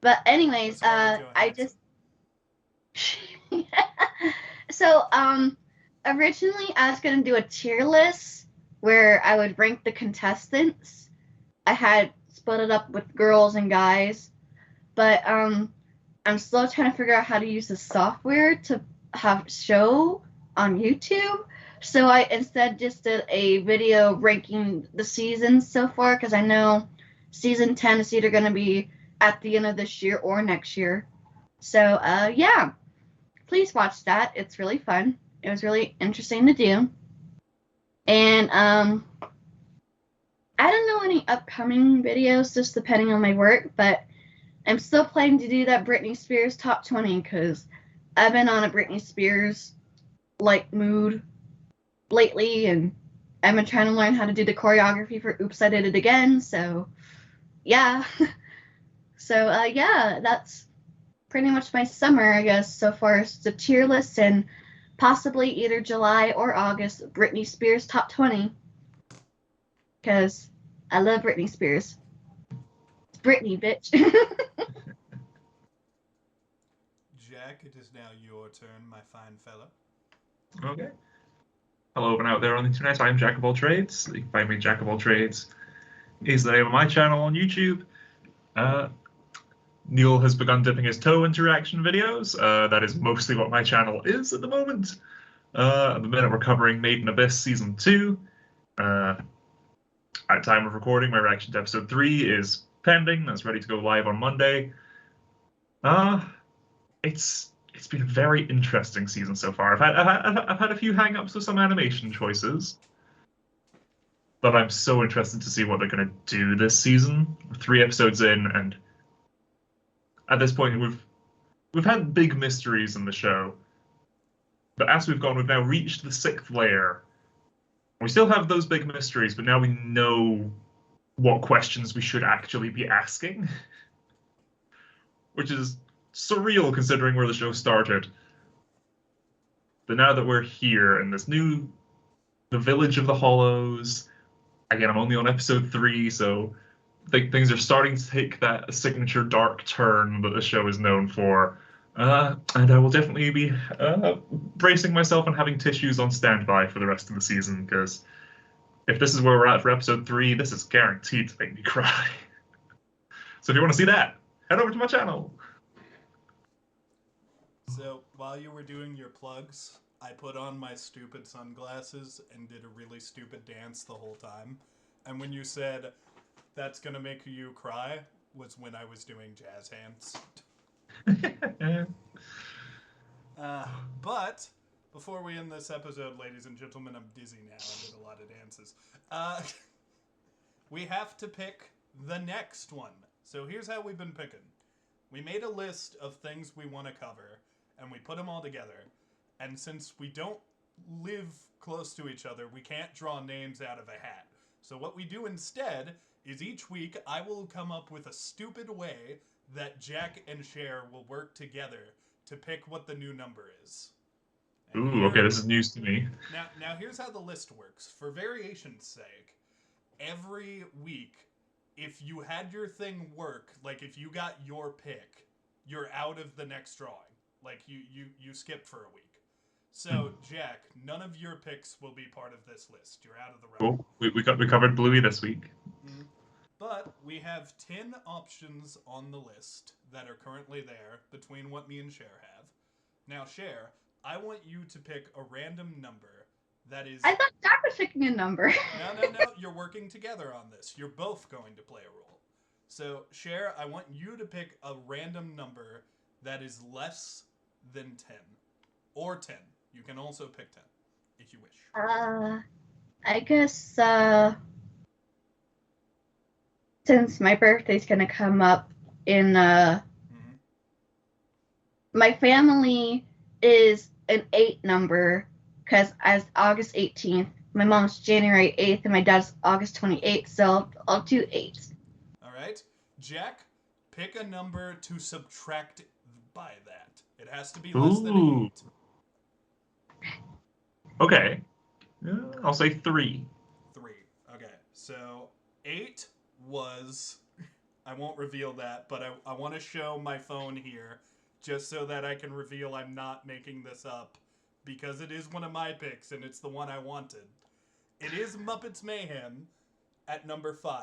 But anyways, I just. So originally I was gonna do a tier list where I would rank the contestants. I had split it up with girls and guys, but I'm still trying to figure out how to use the software to have show on YouTube. So I instead just did a video ranking the seasons so far because I know season 10 is either going to be at the end of this year or next year. So yeah, please watch that. It's really fun. It was really interesting to do. And I don't know any upcoming videos, just depending on my work, but I'm still planning to do that Britney Spears top 20 because I've been on a Britney Spears mood lately, and I've been trying to learn how to do the choreography for Oops, I Did It Again. So yeah. So yeah, that's pretty much my summer, I guess, so far as the tier list, and possibly either July or August Britney Spears top 20 because I love Britney Spears. It's Britney, bitch. Jack, it is now your turn, my fine fellow. Okay. Hello, everyone out there on the internet. I'm Jack of All Trades. You can find me Jack of All Trades is the name of my channel on YouTube. Kneale has begun dipping his toe into reaction videos. That is mostly what my channel is at the moment. At the minute, we're covering Made in Abyss Season 2. At time of recording, my reaction to Episode 3 is pending. That's ready to go live on Monday. It's been a very interesting season so far. I've had a few hang-ups with some animation choices, but I'm so interested to see what they're going to do this season. We're 3 episodes in, and at this point we've had big mysteries in the show, but as we've gone, we've now reached the 6th layer. We still have those big mysteries, but now we know what questions we should actually be asking, which is surreal considering where the show started. But now that we're here in the village of the Hollows, again, I'm only on episode 3, so I think things are starting to take that signature dark turn that the show is known for. And I will definitely be bracing myself and having tissues on standby for the rest of the season, because if this is where we're at for episode 3, this is guaranteed to make me cry. So if you want to see that, head over to my channel. So while you were doing your plugs, I put on my stupid sunglasses and did a really stupid dance the whole time. And when you said, that's gonna make you cry, was when I was doing jazz hands. But before we end this episode, ladies and gentlemen, I'm dizzy now. I did a lot of dances. We have to pick the next one. So here's how we've been picking. We made a list of things we want to cover, and we put them all together. And since we don't live close to each other, we can't draw names out of a hat. So what we do instead is each week I will come up with a stupid way that Jack and Cher will work together to pick what the new number is. Ooh, okay, this is news to me. Now here's how the list works. For variation's sake, every week, if you had your thing work, like if you got your pick, you're out of the next drawing. Like you skip for a week. So, Jack, none of your picks will be part of this list. You're out of the running. Cool. We covered Bluey this week. Mm-hmm. But we have 10 options on the list that are currently there between what me and Cher have. Now, Cher, I want you to pick a random number that is... I thought Jack was picking a number. No. You're working together on this. You're both going to play a role. So, Cher, I want you to pick a random number that is less than 10. Or 10. You can also pick 10, if you wish. I guess, since my birthday's gonna come up in, my family is an 8 number, because as August 18th, my mom's January 8th, and my dad's August 28th, so I'll do 8. All right. Jack, pick a number to subtract by that. It has to be less than 8. Okay. I'll say 3. 3. Okay. So 8 was... I won't reveal that, but I want to show my phone here just so that I can reveal I'm not making this up, because it is one of my picks and it's the one I wanted. It is Muppets Mayhem at number 5.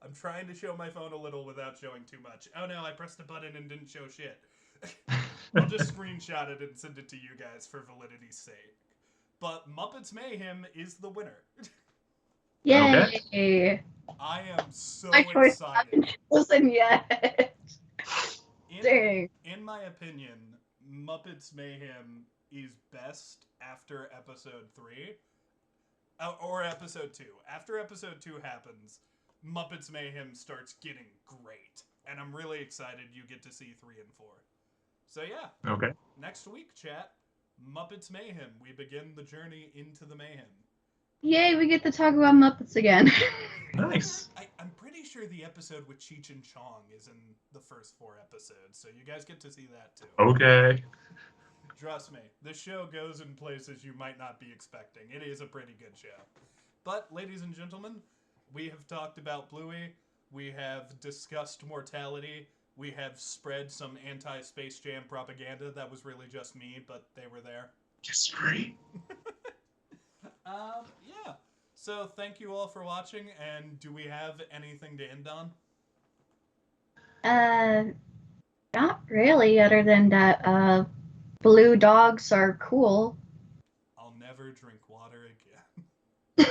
I'm trying to show my phone a little without showing too much. Oh no, I pressed a button and didn't show shit. I'll just screenshot it and send it to you guys for validity's sake. But Muppets Mayhem is the winner. Yay! Okay. I am so My choice excited. Listen yet. Dang. In my opinion, Muppets Mayhem is best after episode 3. Or episode 2. After episode 2 happens, Muppets Mayhem starts getting great. And I'm really excited you get to see 3 and 4. So yeah. Okay. Next week, chat. Muppets Mayhem. We begin the journey into the mayhem. Yay, we get to talk about Muppets again. Nice. I'm pretty sure the episode with Cheech and Chong is in the first 4 episodes, so you guys get to see that too. Okay. Trust me, this show goes in places you might not be expecting. It is a pretty good show. But, ladies and gentlemen, we have talked about Bluey. We have discussed Mortality. We have spread some anti-Space Jam propaganda. That was really just me, but they were there. Disagree. Yeah. So thank you all for watching, and do we have anything to end on? Not really, other than that, blue dogs are cool. I'll never drink water again.